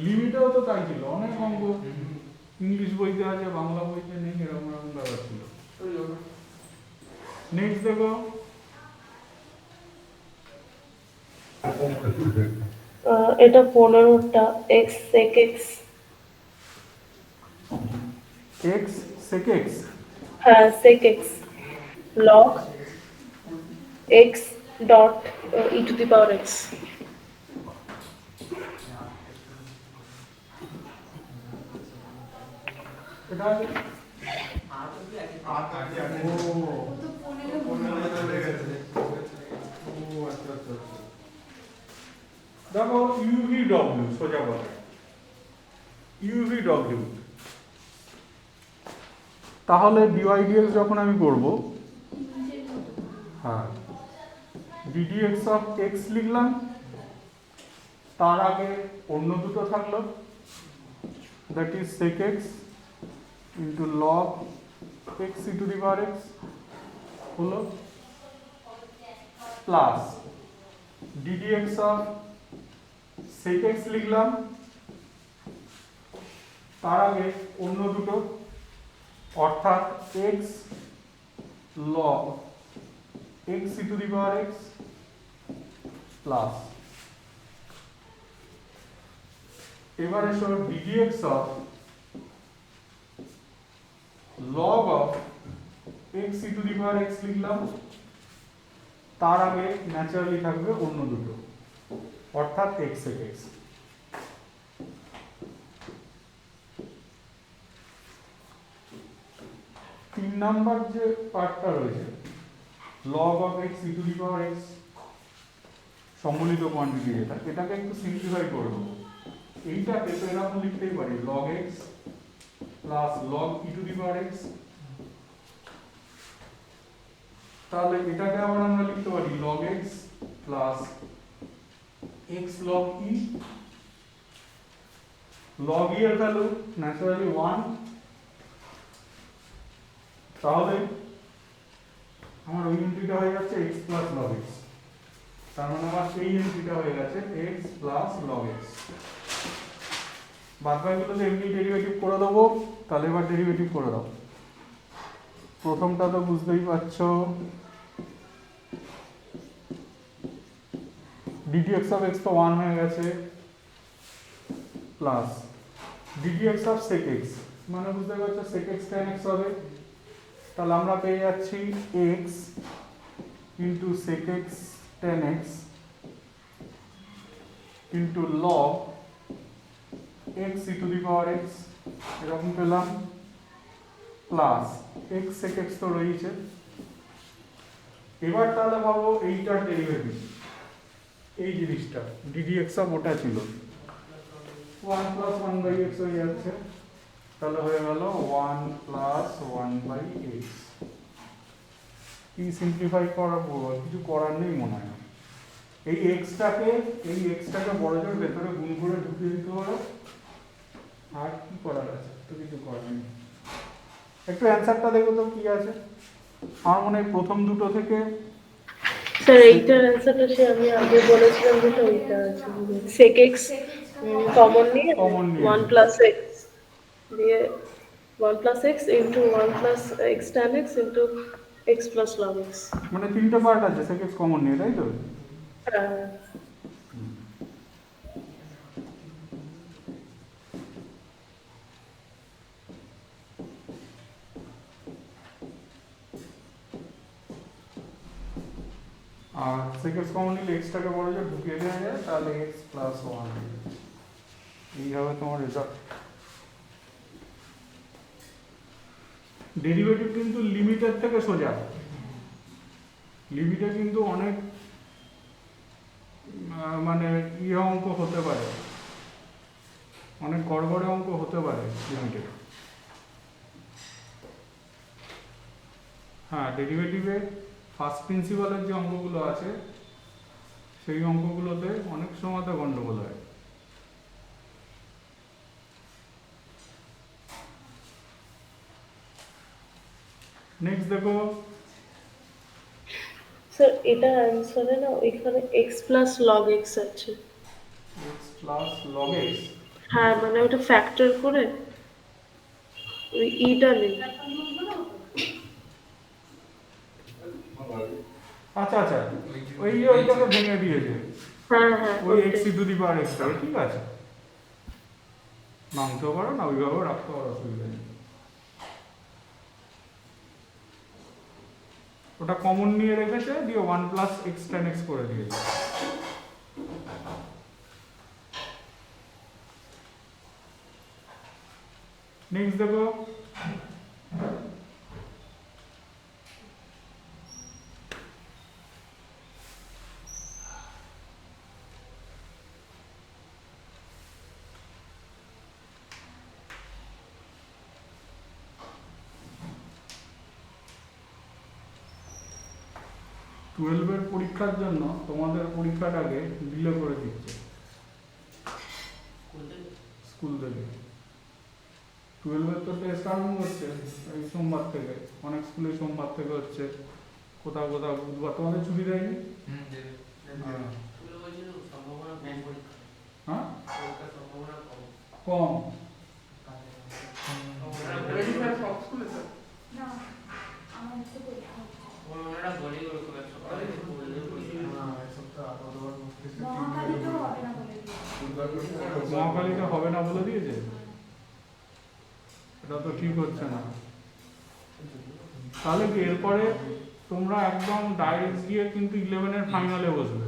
লিমিটেও তো তাই ছিল, অনেক অঙ্ক ইংলিশ বইতে আছে, বাংলা বইতে নেই, এরকম এরকম ব্যাপার ছিল। ওই জন্য। নেক্সট দেখো, এটা 15টা x sec x. X sec x, হ্যাঁ sec x log x dot e to the power x. এটা আছে ও ও তো 15 ও আচ্ছা আচ্ছা আচ্ছা। দেখো ইউভি ডব্লিউ, সোজা কথা ইউভি ডব্লিউ, তাহলে ডিওয়াইডিএক্স যখন আমি করব, হ্যাঁ ডিডিএক্স অফ এক্স লিখলাম, তার আগে অন্য দুটো থাকলো, that is sec x into log x e to the power x হলো, plus d d x of sec x লিখলাম, তার আগে অন্য দুটো, অর্থাৎ x log x e to the power x plus, এবার এসো d d x of log of x e to the power x লিখলাম, তার আগে ন্যাচারালি থাকবে অন্য দুটো, অর্থাৎ এক্স এর এক্স। তিন নাম্বার যে পার্টটা রয়েছে log of x e to the power x সম্মিলিত কোয়ান্টিটি, যেটা এটাকে একটু সিম্পলিফাই করব, এইটাকে তো এরকম লিখতেই পারি log x plus log E to the power x, তাহলে এটাকে আবার আমরা লিখতে পারি log x plus x log e, log e এর ভ্যালু ন্যাচারালি 1, তাহলে আমার ওই এন্ট্রিটা হয়ে যাচ্ছে x প্লাস log x, তার মানে আমার এই এন্ট্রিটা হয়ে গেছে x প্লাস log x। বাদ বাকিগুলোতে এমনি ডেরিভেটিভ করে দেবো, তাহলে এবার ডেরিভেটিভ করে দাও। প্রথমটা তো বুঝতেই পারছো, ddx of x তো 1 হয়ে গেছে, plus ddx of sec x, মানে বুঝতে পারছো sec x tan x হবে, তাহলে আমরা পেয়ে যাচ্ছি x into sec x tan x into log x e to the power x, এরকম পেলাম, প্লাস x sec x তো রয়েছে। এবার তাহলে ভাবো এইটার ডেরিভেটিভ, এই জিনিসটা ddx অফ ওটা ছিল 1 প্লাস 1 বাই x হয়ে যাচ্ছে, তাহলে হয়ে গেল 1 প্লাস 1 বাই x। কি সিম্পলিফাই করার কিছু করার নেই মনে হয়, এই xটাকে বড়জোর ভেতরে গুণ করে ঢুকিয়ে দিতে পারো, আর কি করার আছে, তো কিছু করার নেই। একটু অ্যান্সারটা দেখো তো কি আছে, আমার মনে হয় প্রথম দুটো থেকে। স্যার এইটার অ্যান্সারটা সে আমি আগে বলেছিলাম যেটা ওইটা আছে, sec x কমন নিয়ে Common নিয়ে। 1 প্লাস x দিয়ে 1 plus x into 1 plus x tan x into x plus log x। মানে তিনটে পার্ট আছে sec x কমন নিয়ে, তাই তো? হ্যাঁ আর sec x কমন নিলে x টাকে বড় জোর ঢুকিয়ে দেওয়া যায়, তাহলে x প্লাস 1, এই হবে তোমার রেজাল্ট। ডেরিভেটিভ কিন্তু লিমিটের থেকে সোজা, লিমিটে কিন্তু অনেক মানে অঙ্ক হতে পারে, অনেক গড়গড়ে অঙ্ক হতে পারে লিমিটে। হ্যাঁ ডেরিভেটিভে ফার্স্ট প্রিন্সিপালের যে অঙ্কগুলো আছে সেই অঙ্কগুলোতে অনেক সময়তে গন্ডগোল হয়। নেক্সট দেখো, স্যার এটা অ্যান্সারে না এখানে x প্লাস log x আছে। x প্লাস log x, হ্যাঁ মানে ওটা ফ্যাক্টর করে ওই ইটা নেই। আচ্ছা আচ্ছা, ওইটাকে ভেঙে দিয়েছে, হ্যাঁ হ্যাঁ ওই ওইটাই। X to the power x, ঠিক আছে, নামতেও পারো না, ওইভাবেও রাখতে পারো, অসুবিধা নেই। ওটা কমন নিয়ে রেখেছে, দিয়ে 1 প্লাস এক্স টেন এক্স করে দিয়েছে। নেক্সট দেখো, টুয়েলভের পরীক্ষার জন্য তোমাদের পরীক্ষাটাকে ডিলে করে দিচ্ছে স্কুল থেকে। টুয়েলভের তো টেস্ট আরম্ভ হচ্ছে এই সোমবার থেকে, অনেক স্কুলে সোমবার থেকে হচ্ছে, কোথাও কোথাও বুধবার। তোমাদের ছুটি দেয়নি? হ্যাঁ। হ্যাঁ কম। সব স্কুলে স্যার না আমার তো পরীক্ষা হচ্ছে। মহাকালীতেও হবে না বলে দিয়েছে। মহাকালীতে হবে না বলে দিয়েছে, এটা তো ঠিক হচ্ছে না। তাহলে কি এরপরে তোমরা একদম ডাইরেক্ট গিয়ে কিন্তু 11-এর ফাইনালে বসবে,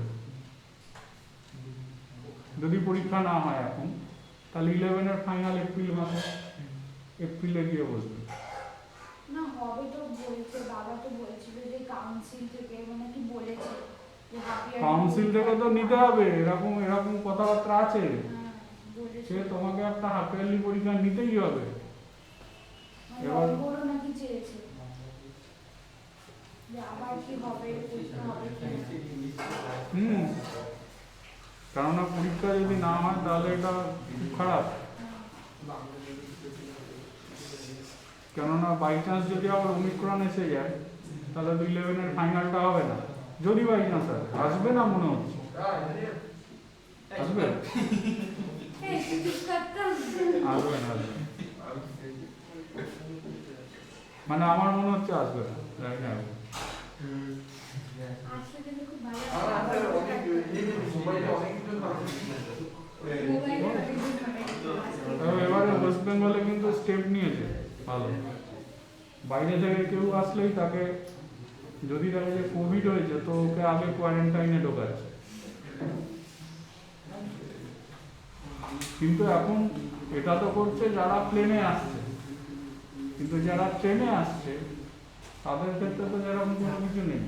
যদি পরীক্ষা না হয় এখন, তাহলে 11-এর ফাইনাল এপ্রিল মাসে, এপ্রিলে গিয়ে বসবে। না হবে তো বলছে, বাবা তো বলছিল যে কাউন্সিল থেকে মানে কি বলেছে যে হাফ ইয়ার কাউন্সিল থেকে তো নিতে হবে, এরকম এরকম কথাবার্তা আছে, বলেছে সে তোমাকে একটা হাফ ইয়ারলি পরীক্ষা নিতেই হবে। মানে এবার- বড় নাকি চেয়েছে যে আবার কি হবে, পরীক্ষা হবে কি না। কেননা পরীক্ষা যদি না হয় তাহলে এটা খুব খারাপ, কেননা বাই চান্স যদি আবার ওমিক্রন এসে যায় তাহলে তো 11-এর ফাইনালটা হবে না, যদি বাই চান্স আসবে না মনে হচ্ছে, আসবে এই কিছু করতে আসবে না, আসবে। মানে আমার মনে হচ্ছে আসবে না, জানি না। আসলে কিন্তু খুব ভালো স্যার অনেক মোবাইলে অনেক কিছু মোবাইলে তবে এবারে ওয়েস্ট বেঙ্গলে কিন্তু স্টেপ নিয়েছে ভালো, বাইরে থেকে কেউ আসলেই তাকে যদি দেখে যে কোভিড হয়েছে তো ওকে আগে কোয়ারেন্টাইনে ঢোকাচ্ছে। কিন্তু এখন এটা তো করছে যারা প্লেনে আসছে, কিন্তু যারা ট্রেনে আসছে তাদের ক্ষেত্রে তো যেরকম কোনো কিছু নেই,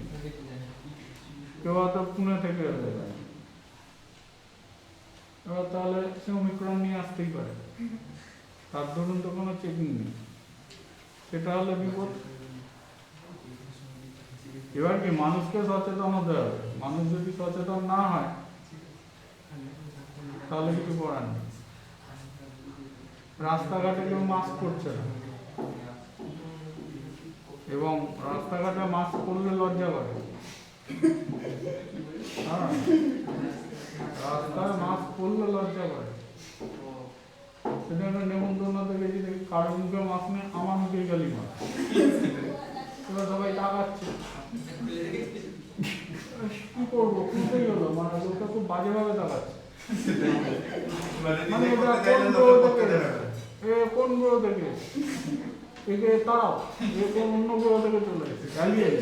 কেউ হয়তো পুনে থেকে এলো, এবার তাহলে সে ওমিক্রন নিয়ে আসতেই পারে, তার ধরুন তো কোনো চেকিং নেই, সেটা হলে বিপদ। এবার কি মানুষকে সচেতন হতে হবে, মানুষ যদি সচেতন না হয় তাহলে কিছু করার নেই। রাস্তাঘাটে কেউ মাস্ক পরছে না, এবং রাস্তাঘাটে মাস্ক পরলে লজ্জা করে। হ্যাঁ, রাস্তায় মাস্ক পরলে লজ্জা করে। সেখানে নেমন্তন্নতে গেছি, দেখি কারোর মুখে মাস্ক নেই, আমার মুখে গেলি মাস্ক, এবার সবাই তাকাচ্ছে, কি করবো, খুঁজেই হলো, মানে লোকটা খুব বাজেভাবে তাকাচ্ছে, মানে এটা কোন গ্রহ থেকে, কোন গ্রহ থেকে, একে তারাও, কোন অন্য গ্রহ থেকে চলে এসেছে, অ্যালিয়েন।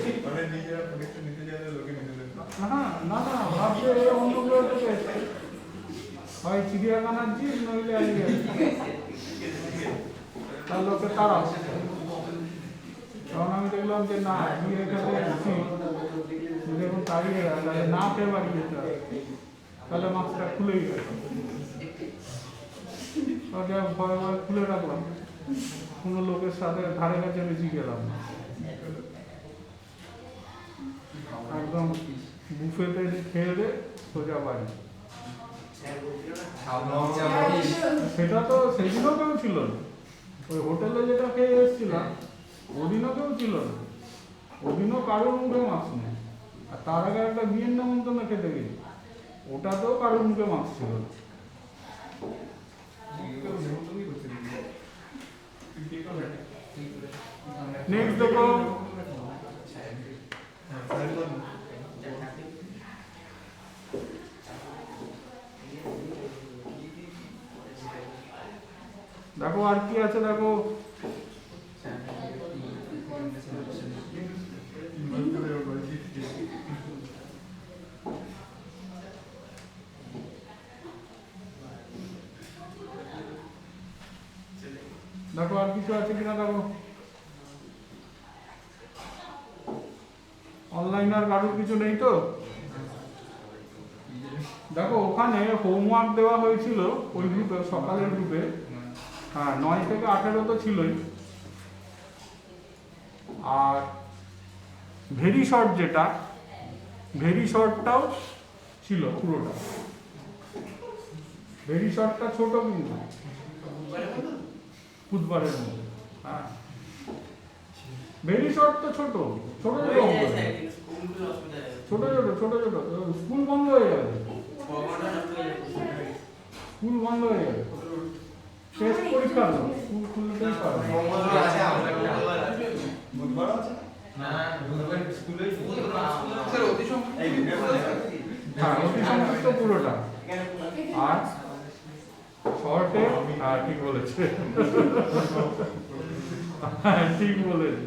হ্যাঁ, না না, ভাবছে অন্য গ্রহ থেকে এসেছে, হয় চিড়িয়াখানার জীব নইলে অ্যালিয়েন, তার লোকে তারাও। তখন আমি দেখলাম যে না, গিয়ে খেতে এসেছি, দেখুন তাড়িয়ে তাহলে না খেয়ে বাড়ি যেতে হবে, তাহলে মাছটা খুলেই গেল, ভয় ভয় খুলে রাখলাম, কোনো লোকের সাথে ধারে কাছে বেশি গেলাম না, একদম বুফেতে খেয়ে দে সোজা বাড়ি। সেটা তো সেদিনও কেউ ছিল না, ওই হোটেলে যেটা খেয়ে এসেছিলাম ওদিনও কেউ ছিল না, ওদিনও কারোর মুখে মাছ নেই। আর তার আগে একটা বিয়ের নেমন্তন্ন খেতে গেছি, ওটাতেও কারোর মুখে মাছ ছিল না। নেক্সট দেখো দেখো আর কি আছে দেখো দেখো আর কিছু আছে কিনা দেখো অনলাইন আর কারোর কিছু নেই তো দেখো ওখানে হোমওয়ার্ক দেওয়া হয়েছিল ওই গ্রুপে সকালের গ্রুপে হ্যাঁ 9 থেকে 18 তো ছিলই আর ভেরি শর্ট যেটা ভেরি শর্টটাও ছিল পুরোটা ভেরি শর্টটা ছোট কিন্তু বুধবারের মধ্যে হ্যাঁ ভেরি শর্ট তো ছোট ছোট ছোট অঙ্ক। ছোট ছোট ছোট ছোট স্কুল বন্ধ হয়ে যাবে স্কুল বন্ধ হয়ে যাবে টেস্ট পরীক্ষা তো স্কুল খুলতেই পারবে বুধবার আছে না বুধবার স্কুলে স্যার অতি হ্যাঁ অতি সংক্ষিপ্ত পুরোটা আর শর্টে হ্যাঁ ঠিক বলেছে হ্যাঁ ঠিক বলেছে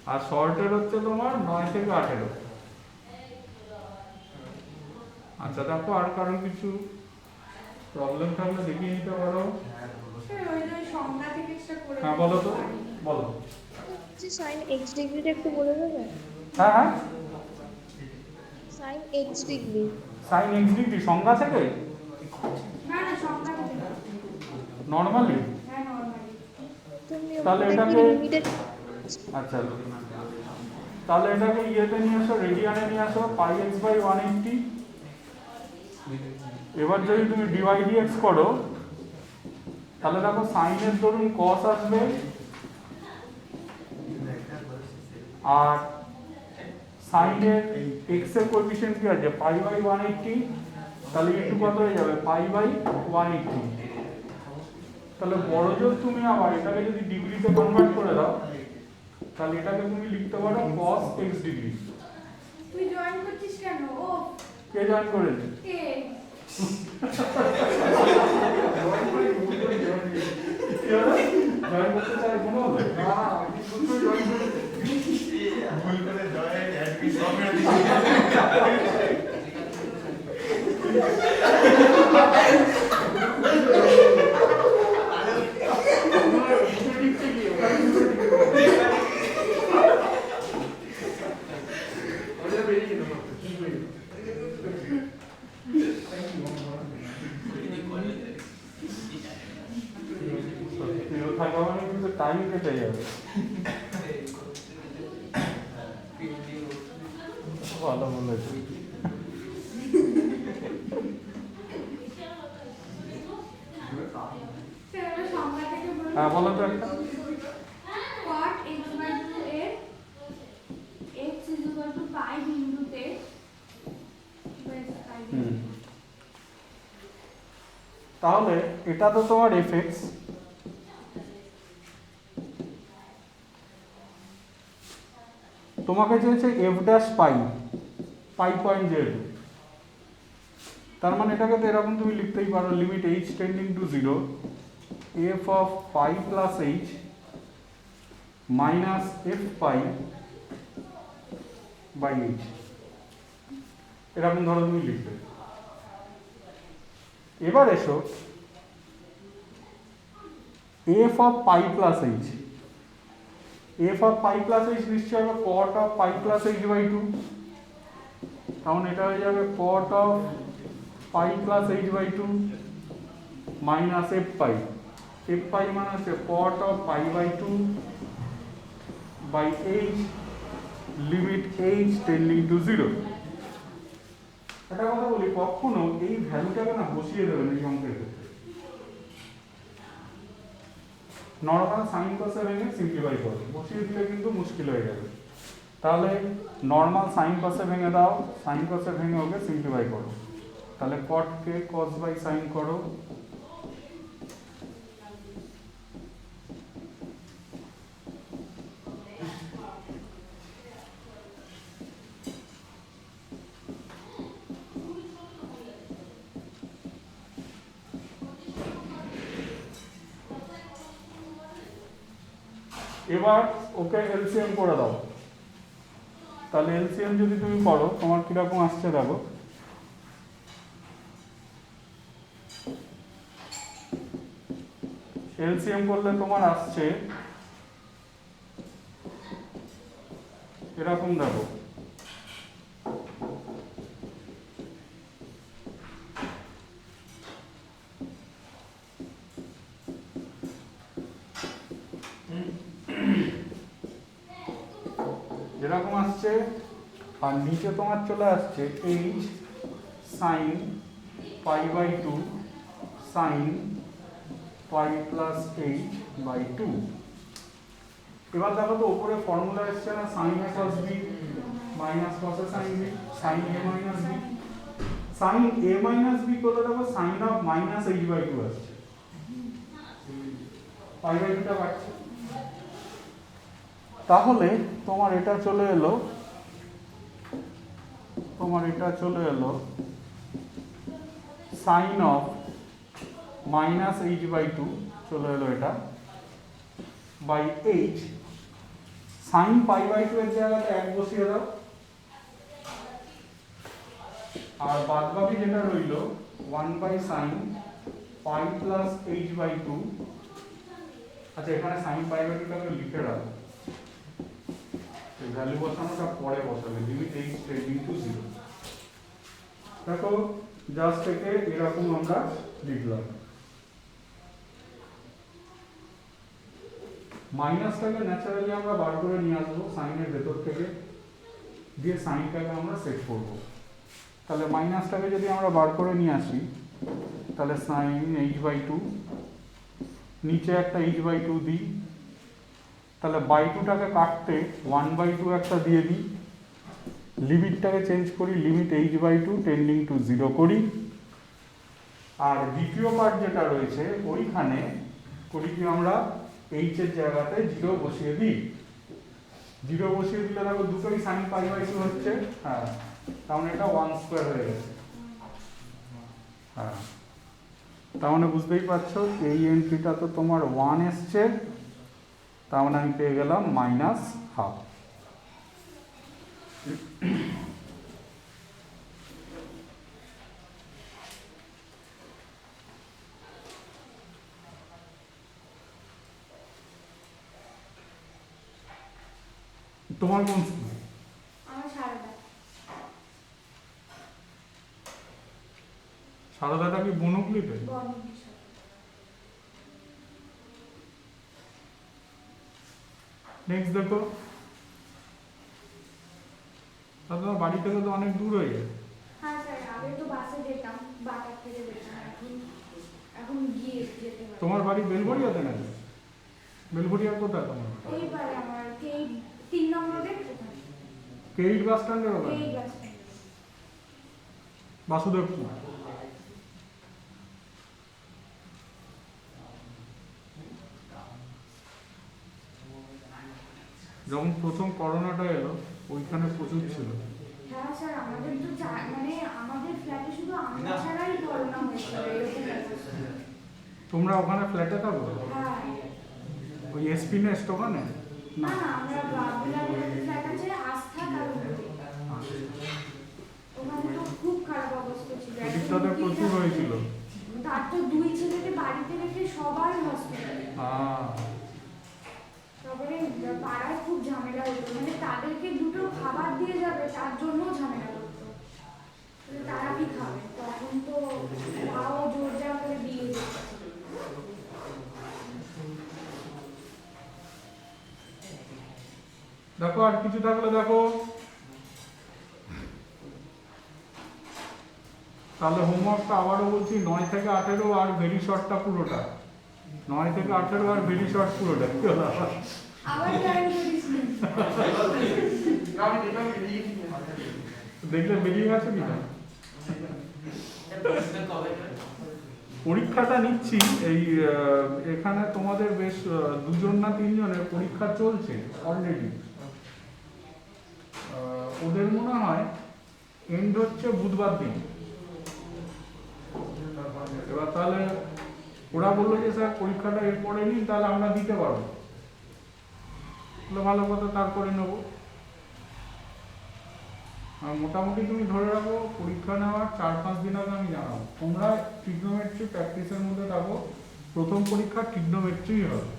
আর শর্টের হচ্ছে তোমার 9 থেকে 18 আচ্ছা দেখো আর কারণ কিছু প্রবলেম থাকলে দেখিয়ে নিতে পারো হ্যাঁ বলো তো বলো সাইন এক্স ডিগ্রিটা একটু বলে দেবে হ্যাঁ হ্যাঁ sine x degree sine x degree সংজ্ঞা থেকে নর্মালি তুমি তাহলে ওখানে কি এটাকে- লিমিটেড আচ্ছা তাহলে এটাকে ইয়েতে নিয়ে আসো রেডিয়ানে নিয়ে আসো পাই এক্স বাই 180 এবার যদি তুমি ডিভাইডিএক্স করো তাহলে দেখো সাইনের ধরুন কস আসবে আর সাইনের এক্স এর কোএফিসিয়েন্ট কি আছে পাই বাই 180 তাহলে একটু কত হয়ে যাবে পাই বাই 180 তাহলে বড় জোর তুমি আবার এটাকে যদি ডিগ্রিতে কনভার্ট করে দাও তাহলে এটাকে তুমি লিখতে পারো cos x ডিগ্রি তুই জয়েন করছিস কেন ও কে জয়েন করেছে কে জয়েন করতে চাই কোনো হবে ভুল করে জয়েন অ্যাডমিট সব মেরে দিয়েছি থাকা মানে কিন্তু টাইম কেটে যাবে ভালো বলেছি সেটা সংখ্যা থেকে বল হ্যাঁ বলো তো একটা cot x by 2 এর x is equal to pi বিন্দুতে হুম তাহলে এটা তো তোমার fx তোমাকে চেয়েছে f dash pi pi point যেহেতু তার মানে এটাকে তো এরকম তুমি লিখতেই পারো limit h tending to 0 f of pi plus h minus f pi by h এরকম ধরো তুমি লিখবে এবার এসো f of pi plus h f of pi plus h নিশ্চয় হবে cot of pi plus h by 2 তাহলে এটা হয়ে যাবে cot of pi plus h by 2 minus f পাই মানে হচ্ছে cot of pi by 2 by h limit h tending to 0 একটা কথা বলি কখনো এই ভ্যালুটাকে না বসিয়ে দেবেন এই অঙ্কের ক্ষেত্রে নর্মাল সাইন কসে ভেঙে সিম্পলিফাই করো বসিয়ে দিলে কিন্তু মুশকিল হয়ে যাবে তাহলে নর্মাল সাইন কসে ভেঙে দাও সাইন কসে ভেঙে ওকে সিম্পলিফাই করো তাহলে cot কে cos বাই sin করো এবার ওকে এলসিএম করে দাও। তাহলে এলসিএম যদি তুমি করো তোমার কিরকম আসছে দেখো। এলসিএম করলে তোমার আসছে এরকম দেখো, এরকম আসছে। আর নিচে তোমার চলে আসছে h sine pi by two sine pi plus h by two. এবার দেখো তো উপরে ফর্মুলা এসছে না, sine A cos B minus cos A sine B sine A minus B. Sine A minus B করলে দেখো sine of minus h by two আসছে, পাই বাই টুটা বাড়ছে। তাহলে তোমার এটা চলে এলো, sine of minus h by two চলে এলো এটা by h. Sine pi by two এর জায়গাতে 1 বসিয়ে দাও, আর বাদ বাকি যেটা রইল 1 by sine pi plus h by two. আচ্ছা এখানে সাইন পাই বাই টুটাকে লিখে রাখো, ভ্যালু বসানোটা পরে বসাবে, লিমিট এইচ টেন্ডিং টু 0। দেখো জাস্ট থেকে এরকম আমরা লিখলাম। মাইনাসটাকে ন্যাচারালি আমরা বার করে নিয়ে আসবো সাইনের ভেতর থেকে, দিয়ে সাইনটাকে আমরা সেট করব। তাহলে মাইনাসটাকে যদি আমরা বার করে নিয়ে আসি তাহলে সাইন এইচ বাই টু, নিচে একটা এইচ বাই টু দিই, তাহলে বাই টুটাকে কাটতে 1 বাই টু একটা দিয়ে দিই, লিমিটটাকে চেঞ্জ করি, limit h by two tending to 0 করি। আর দ্বিতীয় পার্ট যেটা রয়েছে ওইখানে করি কি আমরা এইচ এর জায়গাতে 0 বসিয়ে দিই। 0 বসিয়ে দিলে দেখো দুটোই সাইন পাই বাই টু হচ্ছে, হ্যাঁ তাহলে এটা 1 স্কোয়ার হয়ে গেছে। হ্যাঁ তার মানে বুঝতেই পারছো এই এন্ট্রিটা তো তোমার 1 এসছে, তার মানে আমি পেয়ে গেলাম মাইনাস হাফ। তোমার কোন স্কুল? আমার সারদা। সারদাটা কি বনকলিতে? নেক্সট দেখো, তোমার বাড়ি থেকে তো অনেক দূর হয়ে যায়। হ্যাঁ স্যার, আগে তো বাসে যেতাম, বাটার থেকে যেতাম, এখন গিয়ে যেতে হয়। তোমার বাড়ি বেলঘড়িয়াতে নাকি? বেলঘড়িয়া কোথায় তোমার? এইবারে আমার কে 3 নম্বরে কেইট বাস স্ট্যান্ডের ওখানে? এই বাসটা। বাসুদেবপুর। যখন প্রথম করোনাটা এলো ওইখানে প্রচুর ছিল। হ্যাঁ স্যার, আমাদের তো মানে আমাদের ফ্ল্যাটে শুধু আমরা ছাড়াই করোনা হয়েছিল, এরকম অবস্থা। তোমরা ওখানে ফ্ল্যাটে থাকো? হ্যাঁ। ওই এসপি নেস্ট ওখানে? না না, আমরা বাবুলার ফ্ল্যাট আছে আস্থা, তার উপরে। ওখানে তো খুব খারাপ অবস্থা ছিল, ওদিকটাতে প্রচুর হয়েছিল। তার তো 2 ছেলেকে বাড়িতে রেখে সবাই হসপিটালে। তারপরে পাড়ায় খুব ঝামেলা হতো, মানে তাদেরকে দুটো খাবার দিয়ে যাবে তার জন্য ঝামেলা করতো, তারা কি খাবে, তখন তো তাও জোর যা করে দিয়ে যেত। দেখো আর কিছু থাকলে দেখো, তাহলে হোমওয়ার্কটা আবারও বলছি 9 থেকে 18 আর ভেরি শর্টটা পুরোটা, 9 থেকে 18 আর ভেরি শর্ট পুরোটা। আবার জয়েন করিস নি। দেখলে বেরিয়ে গেছে কিনা? পরীক্ষাটা নিচ্ছি এই এখানে তোমাদের বেশ 2জন না 3 জনের পরীক্ষা চলছে অলরেডি। ওদের মনে হয় এন্ড হচ্ছে বুধবার দিন। এবার তাহলে ওরা বললো যে স্যার পরীক্ষাটা এরপরে নিন, তাহলে আমরা দিতে পারবো। তাহলে ভালো কথা, তারপরে নেবো। আর মোটামুটি তুমি ধরে রাখো পরীক্ষা নেওয়ার 4-5 দিন আগে আমি জানাবো। তোমরা ট্রিগনোমেট্রি প্র্যাকটিসের মধ্যে থাকো, প্রথম পরীক্ষা ট্রিগনোমেট্রি হবে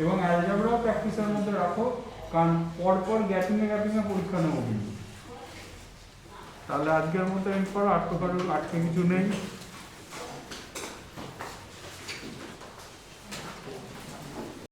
এবং অ্যালজেব্রাও প্র্যাকটিসের মধ্যে রাখো, কারণ পরপর গ্যাপিংয়ে পরীক্ষা নেবো কিন্তু। তাহলে আজকের মতো এরপর আর তো কারোর আজকে কিছু নেই।